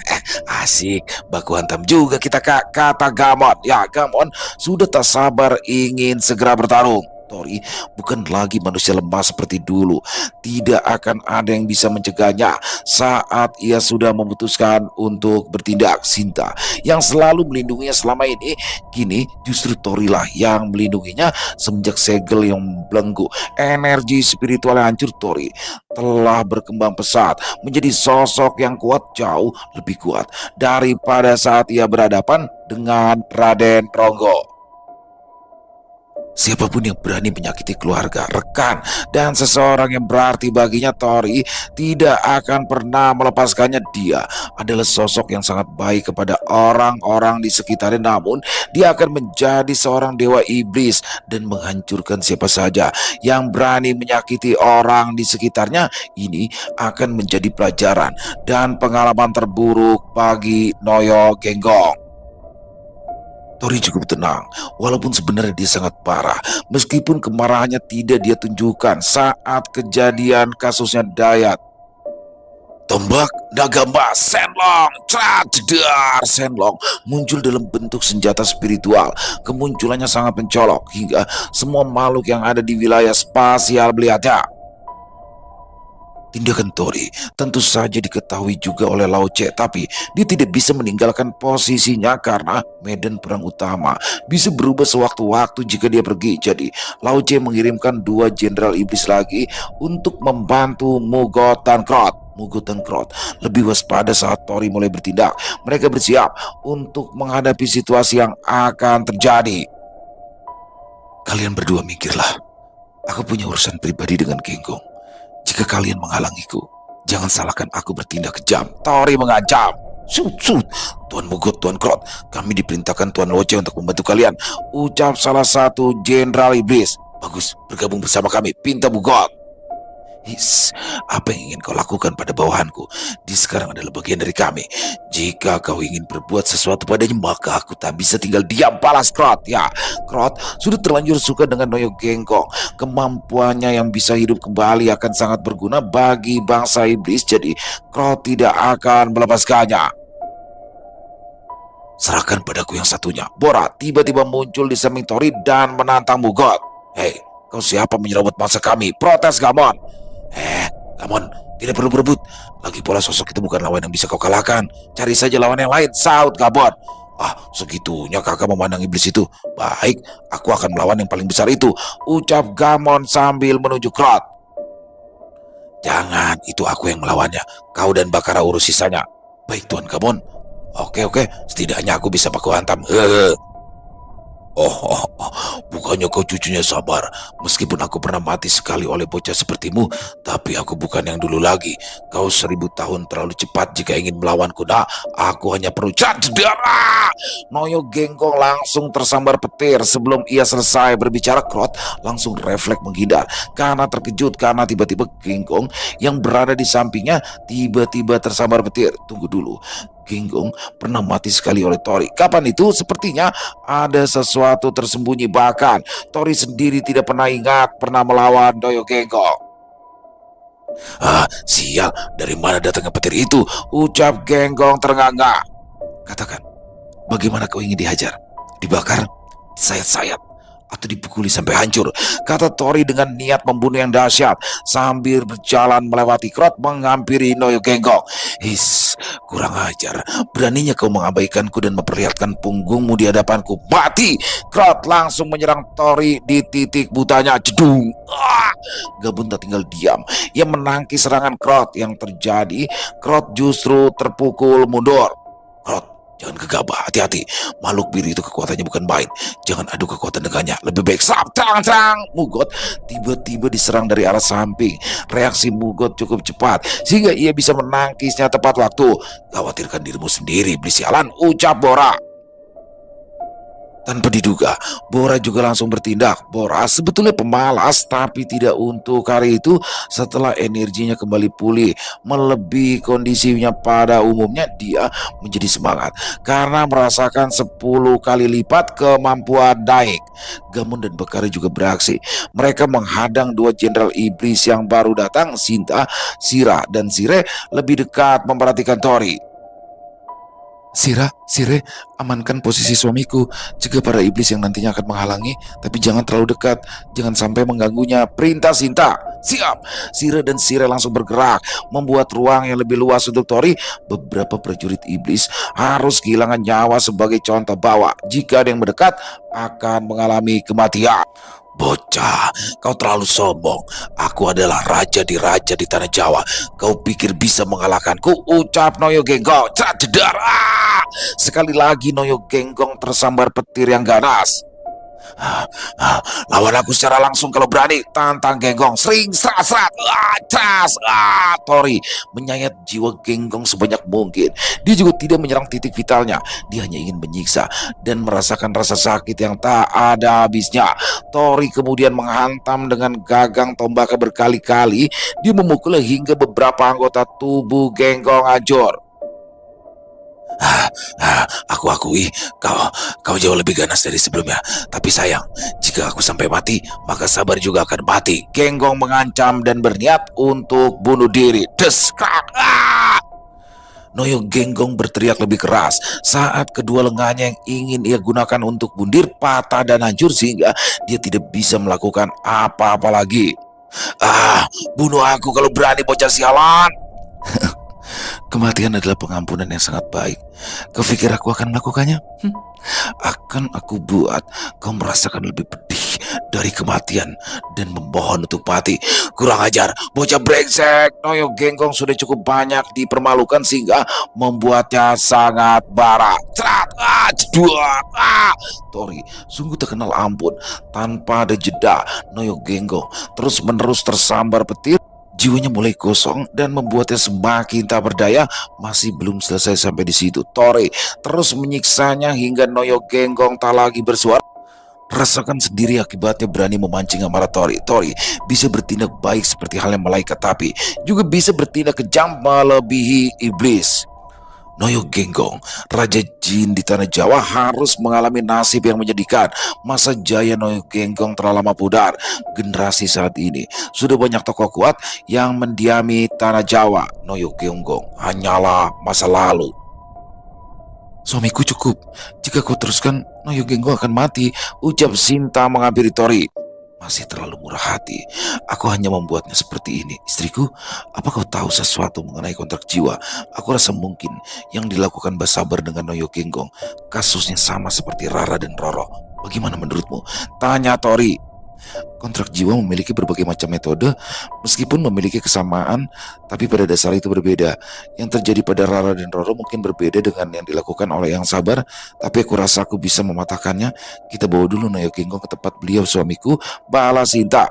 Asik, baku hantam juga kita, kata Gamon. Ya, Gamon sudah tak sabar ingin segera bertarung. Tori bukan lagi manusia lemah seperti dulu. Tidak akan ada yang bisa mencegahnya saat ia sudah memutuskan untuk bertindak. Sinta yang selalu melindunginya selama ini, kini justru Tori lah yang melindunginya semenjak segel yang belenggu. Energi spiritual yang hancur Tori telah berkembang pesat menjadi sosok yang kuat, jauh lebih kuat daripada saat ia berhadapan dengan Raden Ronggo. Siapapun yang berani menyakiti keluarga, rekan, dan seseorang yang berarti baginya, Tori tidak akan pernah melepaskannya. Dia adalah sosok yang sangat baik kepada orang-orang di sekitarnya, namun dia akan menjadi seorang dewa iblis dan menghancurkan siapa saja yang berani menyakiti orang di sekitarnya. Ini akan menjadi pelajaran dan pengalaman terburuk bagi Noyo Genggong. Tori cukup tenang, walaupun sebenarnya dia sangat marah. Meskipun kemarahannya tidak dia tunjukkan saat kejadian kasusnya Dayat. Tombak naga emas Shenlong, cerat jedar. Shenlong muncul dalam bentuk senjata spiritual. Kemunculannya sangat mencolok hingga semua makhluk yang ada di wilayah spasial melihatnya. Tindakan Tori tentu saja diketahui juga oleh Lao Che, tapi dia tidak bisa meninggalkan posisinya karena medan perang utama bisa berubah sewaktu-waktu jika dia pergi. Jadi Lao Che mengirimkan 2 jenderal iblis lagi untuk membantu Mugot dan Krot lebih waspada saat Tori mulai bertindak. Mereka bersiap untuk menghadapi situasi yang akan terjadi. Kalian berdua mikirlah. Aku punya urusan pribadi dengan Genggong. Jika kalian menghalangiku, jangan salahkan aku bertindak kejam. Tori mengancam. Sut, Tuan Mugot, Tuan Krot, kami diperintahkan Tuan Loce untuk membantu kalian, ucap salah satu jenderal iblis. Bagus, bergabung bersama kami, pinta Mugot. Apa yang ingin kau lakukan pada bawahanku? Dia sekarang adalah bagian dari kami. Jika kau ingin berbuat sesuatu padanya, maka aku tak bisa tinggal diam, balas Krot. Ya, Krot sudah terlanjur suka dengan Noyo Genggong. Kemampuannya yang bisa hidup kembali akan sangat berguna bagi bangsa iblis, jadi Krot tidak akan melepaskannya. Serahkan padaku yang satunya. Bora tiba-tiba muncul di samping Tori dan menantang Mugot. Hei, kau siapa menyerobot mangsa kami? Protes Gamon. Gamon, tidak perlu berebut. Lagi pula sosok itu bukan lawan yang bisa kau kalahkan. Cari saja lawan yang lain, saut Gamon. Segitunya kakak memandang iblis itu. Baik, aku akan melawan yang paling besar itu, ucap Gamon sambil menuju Krot. Jangan, itu aku yang melawannya. Kau dan Bakara urus sisanya. Baik Tuan Gamon. Oke, setidaknya aku bisa baku hantam. Bukannya kau cucunya Sabar. Meskipun aku pernah mati sekali oleh bocah sepertimu, tapi aku bukan yang dulu lagi. Kau 1000 tahun terlalu cepat jika ingin melawanku. Nah, aku hanya perlu darah. Noyo Genggong langsung tersambar petir. Sebelum ia selesai berbicara, Krot langsung refleks menghindar karena terkejut karena tiba-tiba Genggong yang berada di sampingnya tiba-tiba tersambar petir. Tunggu dulu, Genggong pernah mati sekali oleh Tori. Kapan itu? Sepertinya ada sesuatu tersembunyi. Bahkan Tori sendiri tidak pernah ingat pernah melawan Noyo Genggong. Sial, dari mana datangnya petir itu? Ucap Genggong terengah-engah. Katakan, bagaimana kau ingin dihajar? Dibakar? Sayat-sayat? Atau dipukuli sampai hancur? Kata Tori dengan niat membunuh yang dahsyat sambil berjalan melewati Krot menghampiri Noyo Genggong. Kurang ajar. Beraninya kau mengabaikanku dan memperlihatkan punggungmu di hadapanku. Mati! Krot langsung menyerang Tori di titik butanya. Jedung! Gabun tak tinggal diam. Ia menangkis serangan Krot. Yang terjadi, Krot justru terpukul mundur. Krot, Jangan gegabah, hati-hati. Makhluk biru itu kekuatannya bukan main. Jangan adu kekuatan dengannya. Lebih baik serang, terang. Mugot tiba-tiba diserang dari arah samping. Reaksi Mugot cukup cepat sehingga ia bisa menangkisnya tepat waktu. Khawatirkan dirimu sendiri, iblis sialan, ucap Bora. Tanpa diduga, Bora juga langsung bertindak. Bora sebetulnya pemalas, tapi tidak untuk hari itu. Setelah energinya kembali pulih, melebihi kondisinya pada umumnya, dia menjadi semangat karena merasakan 10 kali lipat kemampuan Daik. Gamon dan Bakari juga beraksi. Mereka menghadang dua jenderal iblis yang baru datang. Sinta, Sira, dan Sire lebih dekat memperhatikan Tori. Sire, amankan posisi suamiku. Jika para iblis yang nantinya akan menghalangi, tapi jangan terlalu dekat. Jangan sampai mengganggunya. Perintah Sinta. Siap. Sire dan Sire langsung bergerak, membuat ruang yang lebih luas untuk Tori. Beberapa prajurit iblis harus kehilangan nyawa sebagai contoh bahwa jika ada yang mendekat akan mengalami kematian. Bocah, kau terlalu sombong. Aku adalah raja di tanah Jawa. Kau pikir bisa mengalahkanku? Ucap Noyo Genggong. Cerat jedar. Sekali lagi Noyo Genggong tersambar petir yang ganas. Lawan aku secara langsung kalau berani, tantang Genggong. Sering serat. Tori menyayat jiwa Genggong sebanyak mungkin. Dia juga tidak menyerang titik vitalnya. Dia hanya ingin menyiksa dan merasakan rasa sakit yang tak ada habisnya. Tori kemudian menghantam dengan gagang tombaknya berkali-kali. Dia memukul hingga beberapa anggota tubuh Genggong hancur. Aku akui kau jauh lebih ganas dari sebelumnya. Tapi sayang, jika aku sampai mati, maka Sabar juga akan mati. Genggong mengancam dan berniat untuk bunuh diri. Deskrak. Noyo Genggong berteriak lebih keras saat kedua lengannya yang ingin ia gunakan untuk bundir patah dan hancur sehingga dia tidak bisa melakukan apa-apa lagi. Bunuh aku kalau berani, bocah sialan. Kematian adalah pengampunan yang sangat baik. Kau pikir aku akan melakukannya? Akan aku buat kau merasakan lebih pedih dari kematian dan memohon untuk mati. Kurang ajar, bocah brengsek. Noyo Genggong sudah cukup banyak dipermalukan sehingga membuatnya sangat marah. Tori sungguh terkenal ampun. Tanpa ada jeda, Noyo Genggong terus-menerus tersambar petir. Jiwanya mulai kosong dan membuatnya semakin tak berdaya. Masih belum selesai sampai di situ. Tori terus menyiksanya hingga Noyo Genggong tak lagi bersuara. Rasakan sendiri akibatnya berani memancing amarah Tori. Tori bisa bertindak baik seperti halnya malaikat, tapi juga bisa bertindak kejam melebihi iblis. Noyo Genggong, Raja Jin di tanah Jawa, harus mengalami nasib yang menyedihkan. Masa jaya Noyo Genggong telah lama pudar. Generasi saat ini sudah banyak tokoh kuat yang mendiami tanah Jawa. Noyo Genggong hanyalah masa lalu. Suamiku cukup. Jika kau teruskan, Noyo Genggong akan mati, ucap Sinta menghampiri Tori. Masih terlalu murah hati. Aku hanya membuatnya seperti ini. Istriku, apa kau tahu sesuatu mengenai kontrak jiwa? Aku rasa mungkin yang dilakukan Mbak Sabar dengan Noyo Genggong kasusnya sama seperti Rara dan Roro. Bagaimana menurutmu? Tanya Tori. Kontrak jiwa memiliki berbagai macam metode, meskipun memiliki kesamaan, tapi pada dasar itu berbeda. Yang terjadi pada Rara dan Roro mungkin berbeda dengan yang dilakukan oleh Yang Sabar, tapi aku rasa aku bisa mematahkannya. Kita bawa dulu Noyo Genggong ke tempat beliau, suamiku, balas Sinta.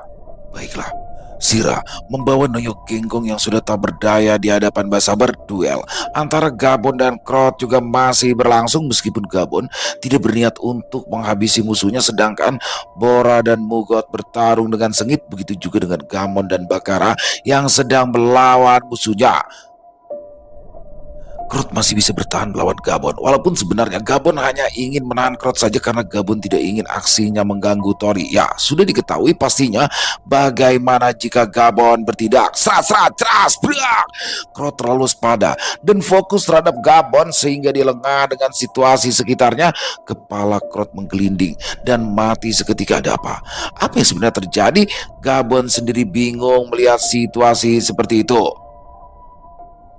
Baiklah. Sira membawa Noyo Genggong yang sudah tak berdaya di hadapan Mbak Sabar. Duel antara Gabon dan Krot juga masih berlangsung meskipun Gabon tidak berniat untuk menghabisi musuhnya, sedangkan Bora dan Mugot bertarung dengan sengit. Begitu juga dengan Gamon dan Bakara yang sedang melawan musuhnya. Krot masih bisa bertahan melawan Gabon, walaupun sebenarnya Gabon hanya ingin menahan Krot saja karena Gabon tidak ingin aksinya mengganggu Tori. Ya, sudah diketahui pastinya bagaimana jika Gabon bertindak. Krot terlalu waspada dan fokus terhadap Gabon sehingga dia lengah dengan situasi sekitarnya. Kepala Krot menggelinding dan mati seketika. Ada apa? Apa yang sebenarnya terjadi? Gabon sendiri bingung melihat situasi seperti itu.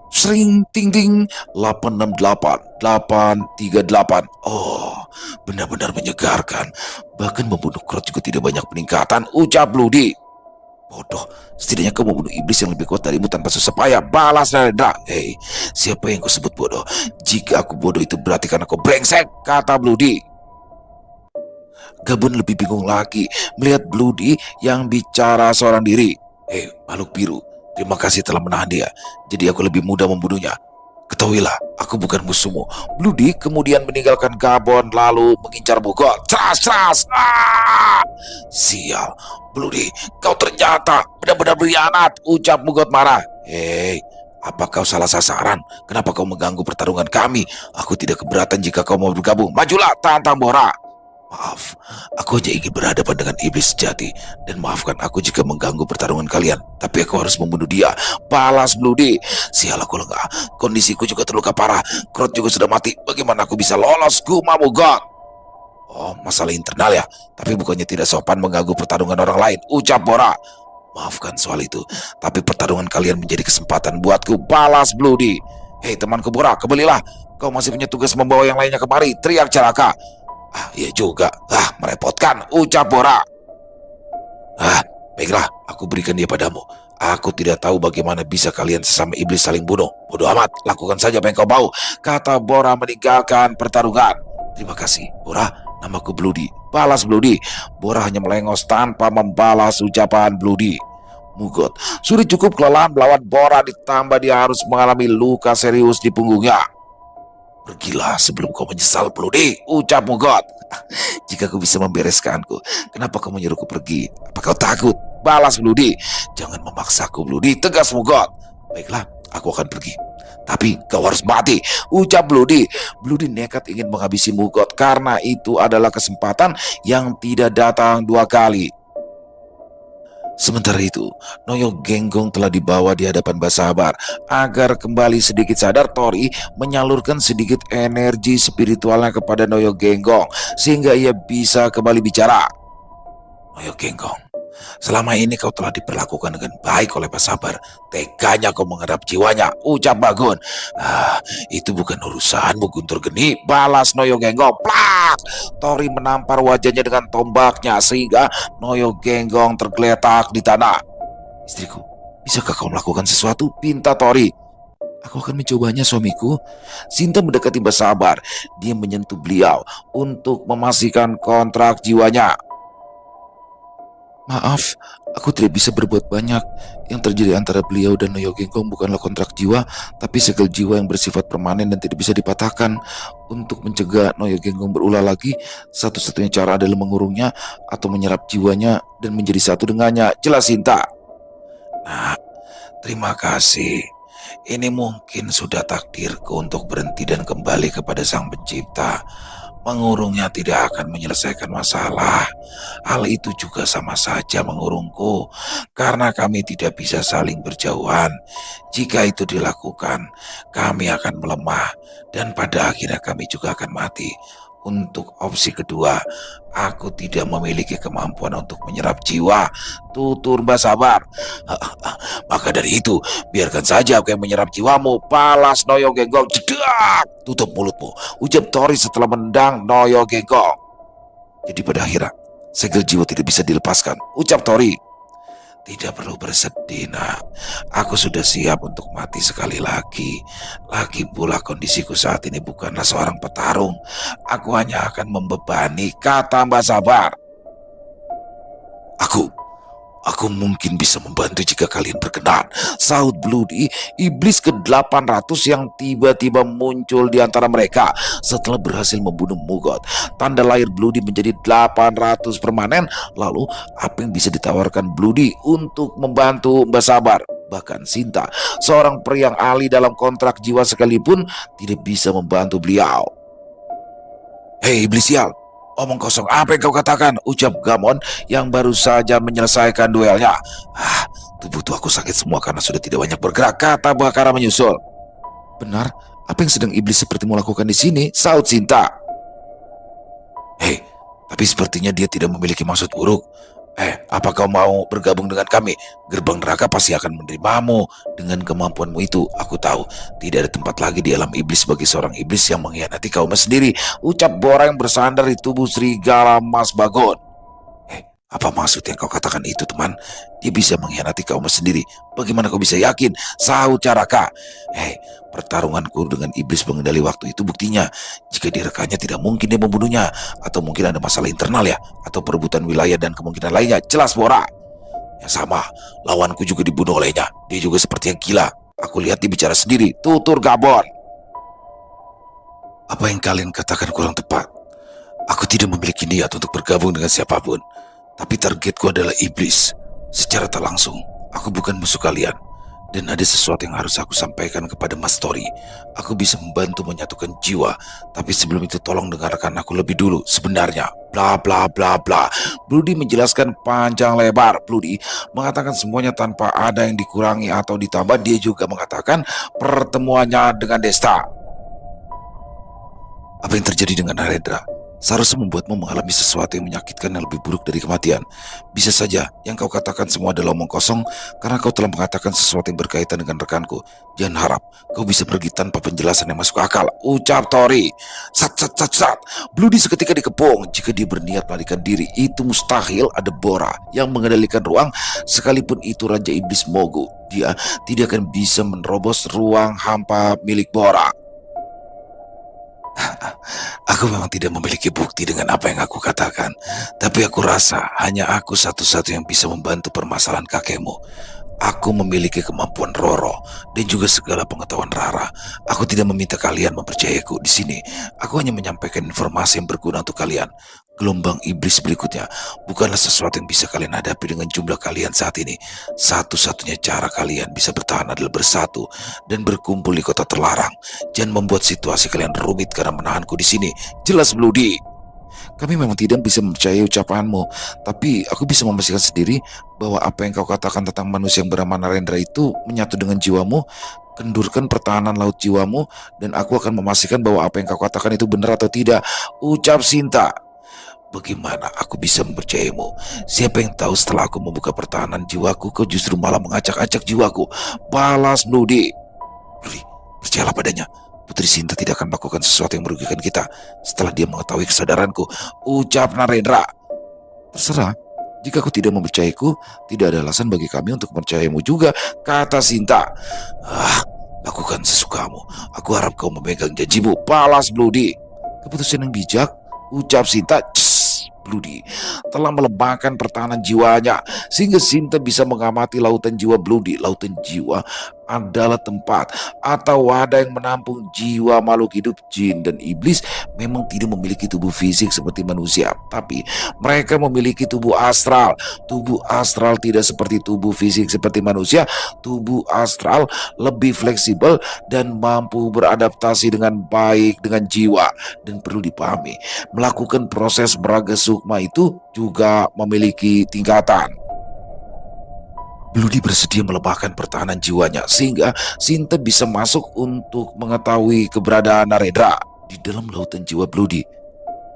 Sering ting ting 868 838. Oh, benar-benar menyegarkan. Bahkan membunuh Krot juga tidak banyak peningkatan, ucap Ludi. Bodoh, setidaknya kau membunuh iblis yang lebih kuat darimu tanpa susah payah. Balas Narendra. Hei, siapa yang kau sebut bodoh? Jika aku bodoh itu berarti karena kau brengsek, kata Bloody. Gabun lebih bingung lagi melihat Bloody yang bicara seorang diri. Hei, makhluk biru, terima kasih telah menahan dia. Jadi aku lebih mudah membunuhnya. Ketahuilah, aku bukan musuhmu. Bloody kemudian meninggalkan Gabon lalu mengincar Mugot. Ceras, ceras. Ah! Sial, Bloody, kau ternyata benar-benar berkhianat, ucap Mugot marah. Hei, apa kau salah sasaran? Kenapa kau mengganggu pertarungan kami? Aku tidak keberatan jika kau mau bergabung. Majulah, tantang Bora. Maaf, aku hanya ingin berhadapan dengan iblis sejati. Dan maafkan aku jika mengganggu pertarungan kalian. Tapi aku harus membunuh dia. Balas Bloody. Sial, aku lengah. Kondisiku juga terluka parah. Krot juga sudah mati. Bagaimana aku bisa lolos? Gumamu God. Oh, masalah internal ya. Tapi bukannya tidak sopan mengganggu pertarungan orang lain, ucap Bora. Maafkan soal itu. Tapi pertarungan kalian menjadi kesempatan buatku. Balas Bloody. Hei temanku Bora, kembalilah. Kau masih punya tugas membawa yang lainnya kemari, teriak Celaka. Ah, iya juga. Ah, merepotkan, ucap Bora. Ah, baiklah, aku berikan dia padamu. Aku tidak tahu bagaimana bisa kalian sesama iblis saling bunuh. Bodoh amat, lakukan saja apa yang kau mau, kata Bora meninggalkan pertarungan. Terima kasih, Bora. Namaku Bloody. Balas Bloody. Bora hanya melengos tanpa membalas ucapan Bloody. Mugot sudah cukup kelelahan melawan Bora, ditambah dia harus mengalami luka serius di punggungnya. Pergilah sebelum kau menyesal, Bloody, ucap Mugot. Jika kau bisa membereskanku, kenapa kau menyuruhku pergi? Apa kau takut? Balas Bloody. Jangan memaksaku, Bloody, tegas Mugot. Baiklah, aku akan pergi. Tapi kau harus mati, ucap Bloody. Bloody nekat ingin menghabisi Mugot karena itu adalah kesempatan yang tidak datang dua kali. Sementara itu, Noyo Genggong telah dibawa di hadapan Basabar. Agar kembali sedikit sadar, Tori menyalurkan sedikit energi spiritualnya kepada Noyo Genggong sehingga ia bisa kembali bicara. Noyo Genggong, selama ini kau telah diperlakukan dengan baik oleh Basabar. Teganya kau menghadap jiwanya, ucap Bagun. Ah, itu bukan urusanmu, Guntur Geni, balas Noyo Genggong. Plak! Tori menampar wajahnya dengan tombaknya sehingga Noyo Genggong tergeletak di tanah. Istriku, bisakah kau melakukan sesuatu? Pinta Tori. Aku akan mencobanya, suamiku. Sinta mendekati Basabar. Dia menyentuh beliau untuk memastikan kontrak jiwanya. Maaf, aku tidak bisa berbuat banyak. Yang terjadi antara beliau dan Noyo Genggong bukanlah kontrak jiwa, tapi segel jiwa yang bersifat permanen dan tidak bisa dipatahkan. Untuk mencegah Noyo Genggong berulah lagi, satu-satunya cara adalah mengurungnya atau menyerap jiwanya dan menjadi satu dengannya. Jelas Sinta. Nah, terima kasih. Ini mungkin sudah takdirku untuk berhenti dan kembali kepada Sang Pencipta. Mengurungnya tidak akan menyelesaikan masalah. Hal itu juga sama saja mengurungku, karena kami tidak bisa saling berjauhan. Jika itu dilakukan, kami akan melemah, dan pada akhirnya kami juga akan mati. Untuk opsi kedua, aku tidak memiliki kemampuan untuk menyerap jiwa, tutur Basabar. Maka dari itu, biarkan saja aku yang menyerap jiwamu, balas Noyo Genggong. Jedak! Tutup mulutmu, ucap Tori setelah menendang Noyo Genggong. Jadi pada akhirnya, segel jiwa tidak bisa dilepaskan, ucap Tori. Tidak perlu bersedih, nak. Aku sudah siap untuk mati sekali lagi. Lagi pula kondisiku saat ini bukanlah seorang petarung. Aku hanya akan membebani, kata Mbak Sabar. Aku mungkin bisa membantu jika kalian berkenan, sahut Bloody, iblis ke-800 yang tiba-tiba muncul di antara mereka setelah berhasil membunuh Mugot. Tanda lahir Bloody menjadi 800 permanen. Lalu apa yang bisa ditawarkan Bloody untuk membantu Mbak Sabar? Bahkan Sinta, seorang pria yang ahli dalam kontrak jiwa sekalipun, tidak bisa membantu beliau. Hei iblis sial, omong kosong, apa yang kau katakan? Ucap Gamon yang baru saja menyelesaikan duelnya. Tubuh aku sakit semua karena sudah tidak banyak bergerak, kata Bakara menyusul. Benar, apa yang sedang iblis sepertimu lakukan di sini? Saut Sinta. Hei, tapi sepertinya dia tidak memiliki maksud buruk. Apa kau mau bergabung dengan kami? Gerbang neraka pasti akan menerimamu dengan kemampuanmu itu. Aku tahu tidak ada tempat lagi di alam iblis bagi seorang iblis yang mengkhianati kaumnya sendiri, ucap Bora yang bersandar di tubuh serigala Mas Bagon. Apa maksud yang kau katakan itu, teman? Dia bisa mengkhianati kaumnya sendiri. Bagaimana kau bisa yakin? Sahut Caraka. Hei, pertarunganku dengan iblis pengendali waktu itu buktinya. Jika direkannya tidak mungkin dia membunuhnya. Atau mungkin ada masalah internal ya. Atau perebutan wilayah dan kemungkinan lainnya. Jelas Bora. Yang sama, lawanku juga dibunuh olehnya. Dia juga seperti yang gila. Aku lihat dia bicara sendiri. Tutur Gabon. Apa yang kalian katakan kurang tepat. Aku tidak memiliki niat untuk bergabung dengan siapapun. Tapi targetku adalah iblis. Secara tak langsung, aku bukan musuh kalian. Dan ada sesuatu yang harus aku sampaikan kepada Mas Tori. Aku bisa membantu menyatukan jiwa. Tapi sebelum itu tolong dengarkan aku lebih dulu. Sebenarnya, bla bla bla bla. Bloody menjelaskan panjang lebar. Bloody mengatakan semuanya tanpa ada yang dikurangi atau ditambah. Dia juga mengatakan pertemuannya dengan Desta. Apa yang terjadi dengan Narendra seharusnya membuatmu mengalami sesuatu yang menyakitkan dan lebih buruk dari kematian. Bisa saja yang kau katakan semua adalah omong kosong karena kau telah mengatakan sesuatu yang berkaitan dengan rekanku. Jangan harap kau bisa pergi tanpa penjelasan yang masuk akal. Ucap Tori. Sat sat sat sat. Bloody seketika dikepung. Jika dia berniat melarikan diri, itu mustahil ada Bora yang mengendalikan ruang. Sekalipun itu Raja Iblis Mogu, dia tidak akan bisa menerobos ruang hampa milik Bora. Aku memang tidak memiliki bukti dengan apa yang aku katakan, tapi aku rasa hanya aku satu-satu yang bisa membantu permasalahan kakekmu. Aku memiliki kemampuan Roro dan juga segala pengetahuan Rara. Aku tidak meminta kalian mempercayaku di sini. Aku hanya menyampaikan informasi yang berguna untuk kalian. Gelombang iblis berikutnya bukanlah sesuatu yang bisa kalian hadapi dengan jumlah kalian saat ini. Satu-satunya cara kalian bisa bertahan adalah bersatu dan berkumpul di kota terlarang. Jangan membuat situasi kalian rumit karena menahanku di sini. Jelas, Bloody? Kami memang tidak bisa mempercayai ucapanmu, tapi aku bisa memastikan sendiri bahwa apa yang kau katakan tentang manusia yang bernama Narendra itu menyatu dengan jiwamu. Kendurkan pertahanan laut jiwamu, dan aku akan memastikan bahwa apa yang kau katakan itu benar atau tidak. Ucap Sinta. Bagaimana aku bisa mempercayaimu? Siapa yang tahu setelah aku membuka pertahanan jiwaku, kau justru malah mengacak-acak jiwaku. Balas Bloody. Bloody, percayalah padanya. Putri Sinta tidak akan melakukan sesuatu yang merugikan kita setelah dia mengetahui kesadaranku. Ucap Narendra. Terserah. Jika aku tidak mempercayaiku, tidak ada alasan bagi kami untuk mempercayaimu juga, kata Sinta. Lakukan sesukamu. Aku harap kau memegang janjimu. Balas Bloody. Keputusan yang bijak, ucap Sinta. Bloody telah melemahkan pertahanan jiwanya sehingga Sinta bisa mengamati lautan jiwa Bloody. Lautan jiwa adalah tempat atau wadah yang menampung jiwa makhluk hidup. Jin dan iblis memang tidak memiliki tubuh fisik seperti manusia, tapi mereka memiliki tubuh astral. Tubuh astral tidak seperti tubuh fisik seperti manusia. Tubuh astral lebih fleksibel dan mampu beradaptasi dengan baik dengan jiwa. Dan perlu dipahami, melakukan proses beraga sukma itu juga memiliki tingkatan. Bloody bersedia melemahkan pertahanan jiwanya sehingga Sinta bisa masuk untuk mengetahui keberadaan Narendra di dalam lautan jiwa Bloody.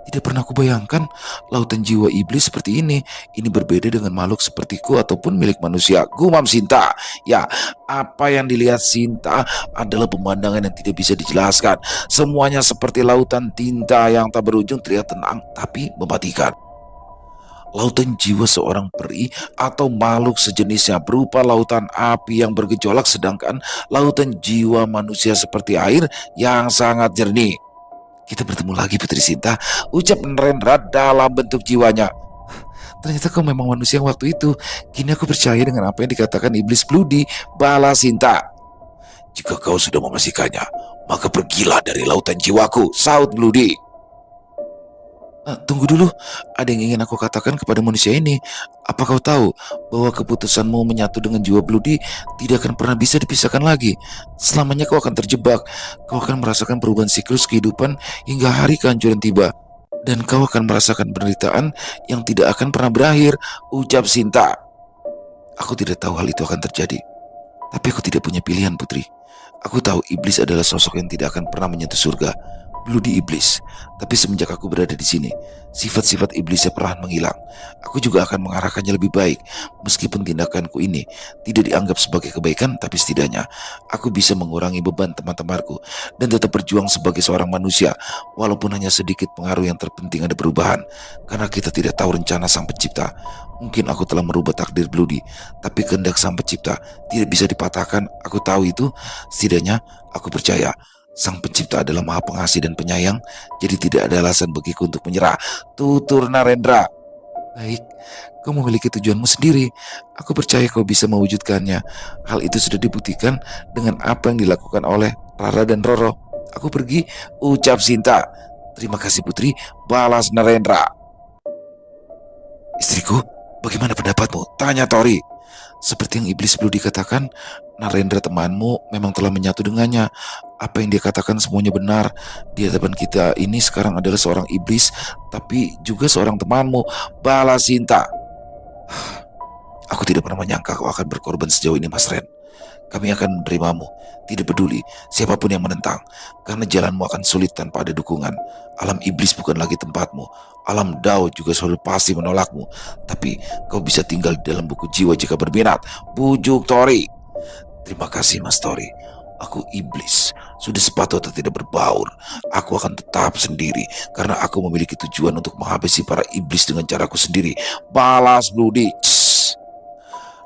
Tidak pernah kubayangkan lautan jiwa iblis seperti ini. Ini berbeda dengan makhluk sepertiku ataupun milik manusia, gumam Sinta. Ya, apa yang dilihat Sinta adalah pemandangan yang tidak bisa dijelaskan. Semuanya seperti lautan tinta yang tak berujung, terlihat tenang tapi mematikan. Lautan jiwa seorang peri atau makhluk sejenisnya berupa lautan api yang bergejolak, sedangkan lautan jiwa manusia seperti air yang sangat jernih. Kita bertemu lagi Putri Sinta, ucap Narendra dalam bentuk jiwanya. Ternyata kau memang manusia yang waktu itu. Kini aku percaya dengan apa yang dikatakan iblis Bloody, balas Sinta. Jika kau sudah memastikannya, maka pergilah dari lautan jiwaku, sahut Bloody. Tunggu dulu, ada yang ingin aku katakan kepada manusia ini. Apa kau tahu bahwa keputusanmu menyatu dengan jiwa Bloody tidak akan pernah bisa dipisahkan lagi? Selamanya kau akan terjebak. Kau akan merasakan perubahan siklus kehidupan hingga hari kehancuran tiba. Dan kau akan merasakan penderitaan yang tidak akan pernah berakhir, ucap Sinta. Aku tidak tahu hal itu akan terjadi, tapi aku tidak punya pilihan, Putri. Aku tahu iblis adalah sosok yang tidak akan pernah menyentuh surga. Bloody iblis. Tapi semenjak aku berada di sini, sifat-sifat iblisnya perlahan menghilang. Aku juga akan mengarahkannya lebih baik. Meskipun tindakanku ini tidak dianggap sebagai kebaikan, tapi setidaknya aku bisa mengurangi beban teman-temanku dan tetap berjuang sebagai seorang manusia, walaupun hanya sedikit pengaruh yang terpenting ada perubahan. Karena kita tidak tahu rencana Sang Pencipta. Mungkin aku telah merubah takdir Bloody, tapi kehendak Sang Pencipta tidak bisa dipatahkan. Aku tahu itu. Setidaknya aku percaya Sang Pencipta adalah Maha Pengasih dan Penyayang, jadi tidak ada alasan bagiku untuk menyerah. Tutur Narendra. Baik, kau memiliki tujuanmu sendiri. Aku percaya kau bisa mewujudkannya. Hal itu sudah dibuktikan dengan apa yang dilakukan oleh Rara dan Roro. Aku pergi, ucap Sinta. Terima kasih Putri, balas Narendra. Istriku, bagaimana pendapatmu? Tanya Tori. Seperti yang iblis Blue dikatakan, Narendra temanmu memang telah menyatu dengannya. Apa yang dia katakan semuanya benar. Di hadapan kita ini sekarang adalah seorang iblis, tapi juga seorang temanmu. Balas Sinta. Aku tidak pernah menyangka kau akan berkorban sejauh ini, Mas Ren. Kami akan menerimamu, tidak peduli siapapun yang menentang, karena jalanmu akan sulit tanpa ada dukungan. Alam iblis bukan lagi tempatmu. Alam Dao juga selalu pasti menolakmu. Tapi kau bisa tinggal di dalam buku jiwa jika berminat. Bujuk Tori. Terima kasih Mas Tori. Aku iblis, sudah sepatutnya tidak berbaur. Aku akan tetap sendiri karena aku memiliki tujuan untuk menghabisi para iblis dengan caraku sendiri. Balas Bloody.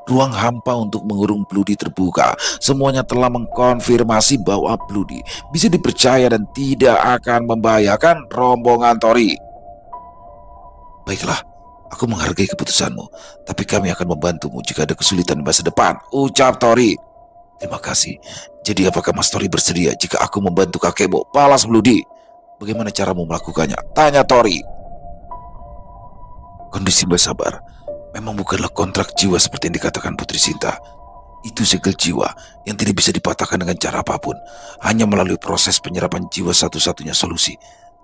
Ruang hampa untuk mengurung Bloody terbuka. Semuanya telah mengkonfirmasi bahwa Bloody bisa dipercaya dan tidak akan membahayakan rombongan Tori. Baiklah, aku menghargai keputusanmu, tapi kami akan membantumu jika ada kesulitan di masa depan, ucap Tori. Terima kasih. Jadi apakah Mas Tori bersedia jika aku membantu kakekmu? Balas Bloody. Bagaimana caramu melakukannya? Tanya Tori. Kondisi Mbak Sabar memang bukanlah kontrak jiwa seperti yang dikatakan Putri Sinta. Itu segel jiwa yang tidak bisa dipatahkan dengan cara apapun. Hanya melalui proses penyerapan jiwa satu-satunya solusi.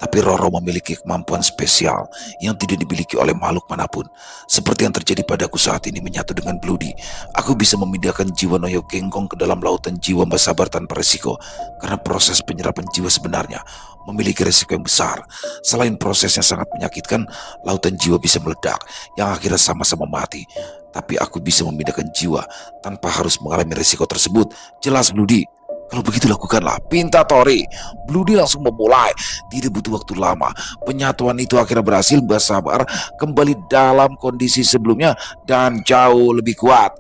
Tapi Roro memiliki kemampuan spesial yang tidak dimiliki oleh makhluk manapun. Seperti yang terjadi padaku saat ini menyatu dengan Bloody. Aku bisa memindahkan jiwa Noyo Genggong ke dalam lautan jiwa Mbak Sabar tanpa resiko. Karena proses penyerapan jiwa sebenarnya memiliki resiko yang besar. Selain prosesnya sangat menyakitkan, lautan jiwa bisa meledak yang akhirnya sama-sama mati. Tapi aku bisa memindahkan jiwa tanpa harus mengalami resiko tersebut. Jelas Bloody? Kalau begitu lakukanlah, pinta Tori. Bloody langsung memulai. Tidak butuh waktu lama. Penyatuan itu akhirnya berhasil. Mbak Sabar kembali dalam kondisi sebelumnya dan jauh lebih kuat.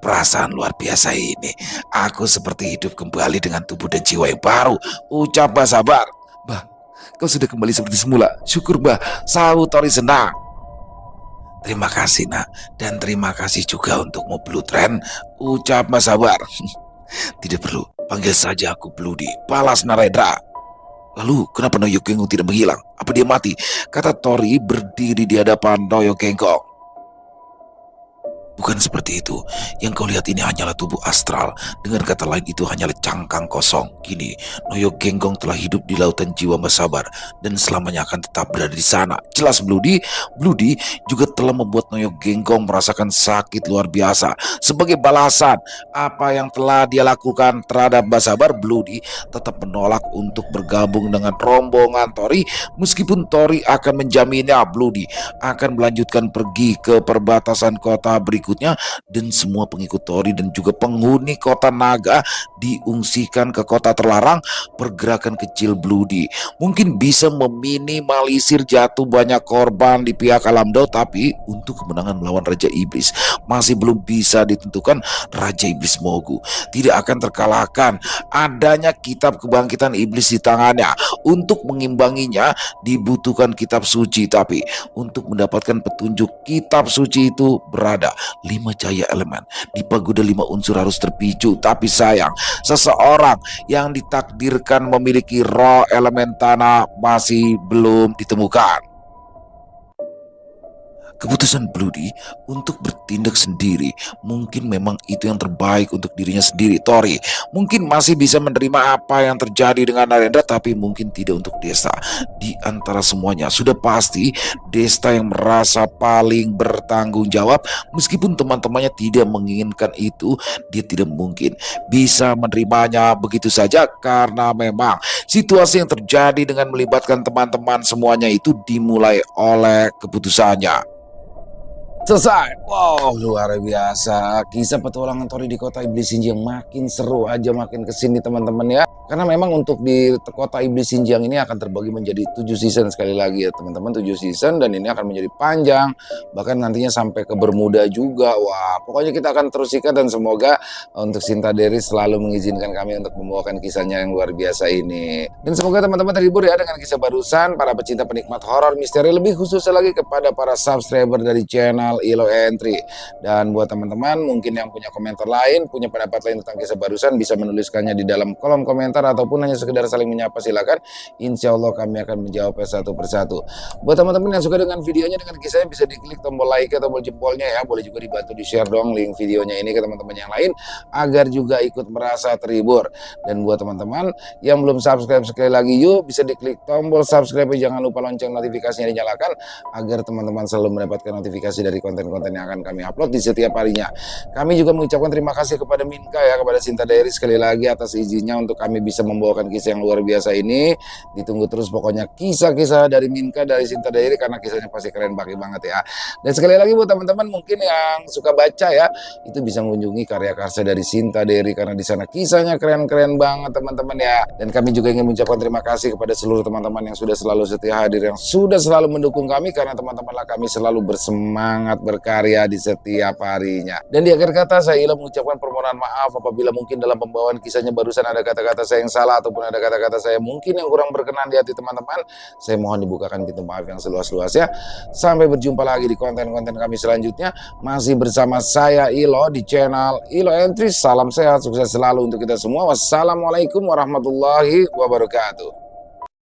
Perasaan luar biasa ini. Aku seperti hidup kembali dengan tubuh dan jiwa yang baru, ucap Mbak Sabar. Mbak, kau sudah kembali seperti semula. Syukur Mbak, sahut Tori senang. Terima kasih nak, dan terima kasih juga untukmu Blue Trend, ucap Mbak Sabar. Tidak perlu, panggil saja aku Bloody, balas Narendra. Lalu kenapa Noyo Genggong tidak menghilang? Apa dia mati? Kata Tori berdiri di hadapan Noyo Genggong. Bukan seperti itu. Yang kau lihat ini hanyalah tubuh astral. Dengan kata lain itu hanyalah cangkang kosong. Kini Noyo Genggong telah hidup di lautan jiwa Mbak Sabar dan selamanya akan tetap berada di sana. Jelas Bloody? Bloody juga telah membuat Noyo Genggong merasakan sakit luar biasa. Sebagai balasan apa yang telah dia lakukan terhadap Mbak Sabar, Bloody tetap menolak untuk bergabung dengan rombongan Tori. Meskipun Tori akan menjaminnya Bloody akan melanjutkan pergi ke perbatasan kota berikutnya, dan semua pengikut Tori dan juga penghuni kota naga diungsikan ke kota terlarang. Pergerakan kecil Bloody mungkin bisa meminimalisir jatuh banyak korban di pihak Alam Dao, tapi untuk kemenangan melawan Raja Iblis masih belum bisa ditentukan. Raja Iblis Mogu tidak akan terkalahkan. Adanya kitab kebangkitan iblis di tangannya. Untuk mengimbanginya dibutuhkan kitab suci, tapi untuk mendapatkan petunjuk kitab suci itu berada 5 cahaya elemen. Di pagoda 5 unsur harus terpicu. Tapi sayang, seseorang yang ditakdirkan memiliki roh elemen tanah masih belum ditemukan. Keputusan Bloody untuk bertindak sendiri mungkin memang itu yang terbaik untuk dirinya sendiri. Tori mungkin masih bisa menerima apa yang terjadi dengan Narendra, tapi mungkin tidak untuk Desta. Di antara semuanya sudah pasti Desta yang merasa paling bertanggung jawab. Meskipun teman-temannya tidak menginginkan itu, dia tidak mungkin bisa menerimanya begitu saja karena memang Situasi yang terjadi dengan melibatkan teman-teman semuanya itu dimulai oleh keputusannya. Selesai. Wow, luar biasa. Kisah petualangan Tori di kota Iblis Xinjiang makin seru aja makin kesini teman-teman ya. Karena memang untuk di kota Iblis Xinjiang ini akan terbagi menjadi 7 season sekali lagi ya teman-teman. 7 season dan ini akan menjadi panjang. Bahkan nantinya sampai ke Bermuda juga. Wah, pokoknya kita akan terus ikat dan semoga untuk Sinta Dery selalu mengizinkan kami untuk membawakan kisahnya yang luar biasa ini. Dan semoga teman-teman terhibur ya dengan kisah barusan. Para pecinta penikmat horor misteri, lebih khususnya lagi kepada para subscriber dari channel Ilo Entry. Dan buat teman-teman mungkin yang punya komentar lain, punya pendapat lain tentang kisah barusan, bisa menuliskannya di dalam kolom komentar ataupun hanya sekedar saling menyapa, silakan. Insya Allah kami akan menjawabnya satu persatu. Buat teman-teman yang suka dengan videonya, dengan kisahnya, bisa diklik tombol like atau tombol jempolnya ya. Boleh juga dibantu di share dong link videonya ini ke teman-teman yang lain agar juga ikut merasa terhibur. Dan buat teman-teman yang belum subscribe, sekali lagi yuk bisa diklik tombol subscribe, jangan lupa lonceng notifikasinya dinyalakan agar teman-teman selalu mendapatkan notifikasi dari konten-konten yang akan kami upload di setiap harinya. Kami juga mengucapkan terima kasih kepada Minka ya, kepada Sinta Dery sekali lagi atas izinnya untuk kami bisa membawakan kisah yang luar biasa ini. Ditunggu terus pokoknya kisah-kisah dari Minka, dari Sinta Dery, karena kisahnya pasti keren banget ya. Dan sekali lagi buat teman-teman mungkin yang suka baca ya, itu bisa mengunjungi karya-karya dari Sinta Dery karena di sana kisahnya keren-keren banget teman-teman ya. Dan kami juga ingin mengucapkan terima kasih kepada seluruh teman-teman yang sudah selalu setia hadir, yang sudah selalu mendukung kami, karena teman-temanlah kami selalu bersemangat berkarya di setiap harinya. Dan di akhir kata saya Ila mengucapkan permohonan maaf apabila mungkin dalam pembawaan kisahnya barusan ada kata-kata saya yang salah ataupun ada kata-kata saya mungkin yang kurang berkenan di hati teman-teman. Saya mohon dibukakan pintu maaf yang seluas-luasnya. Sampai berjumpa lagi di konten-konten kami selanjutnya. Masih bersama saya Ilo di channel Ilo Entry. Salam sehat, sukses selalu untuk kita semua. Wassalamualaikum warahmatullahi wabarakatuh.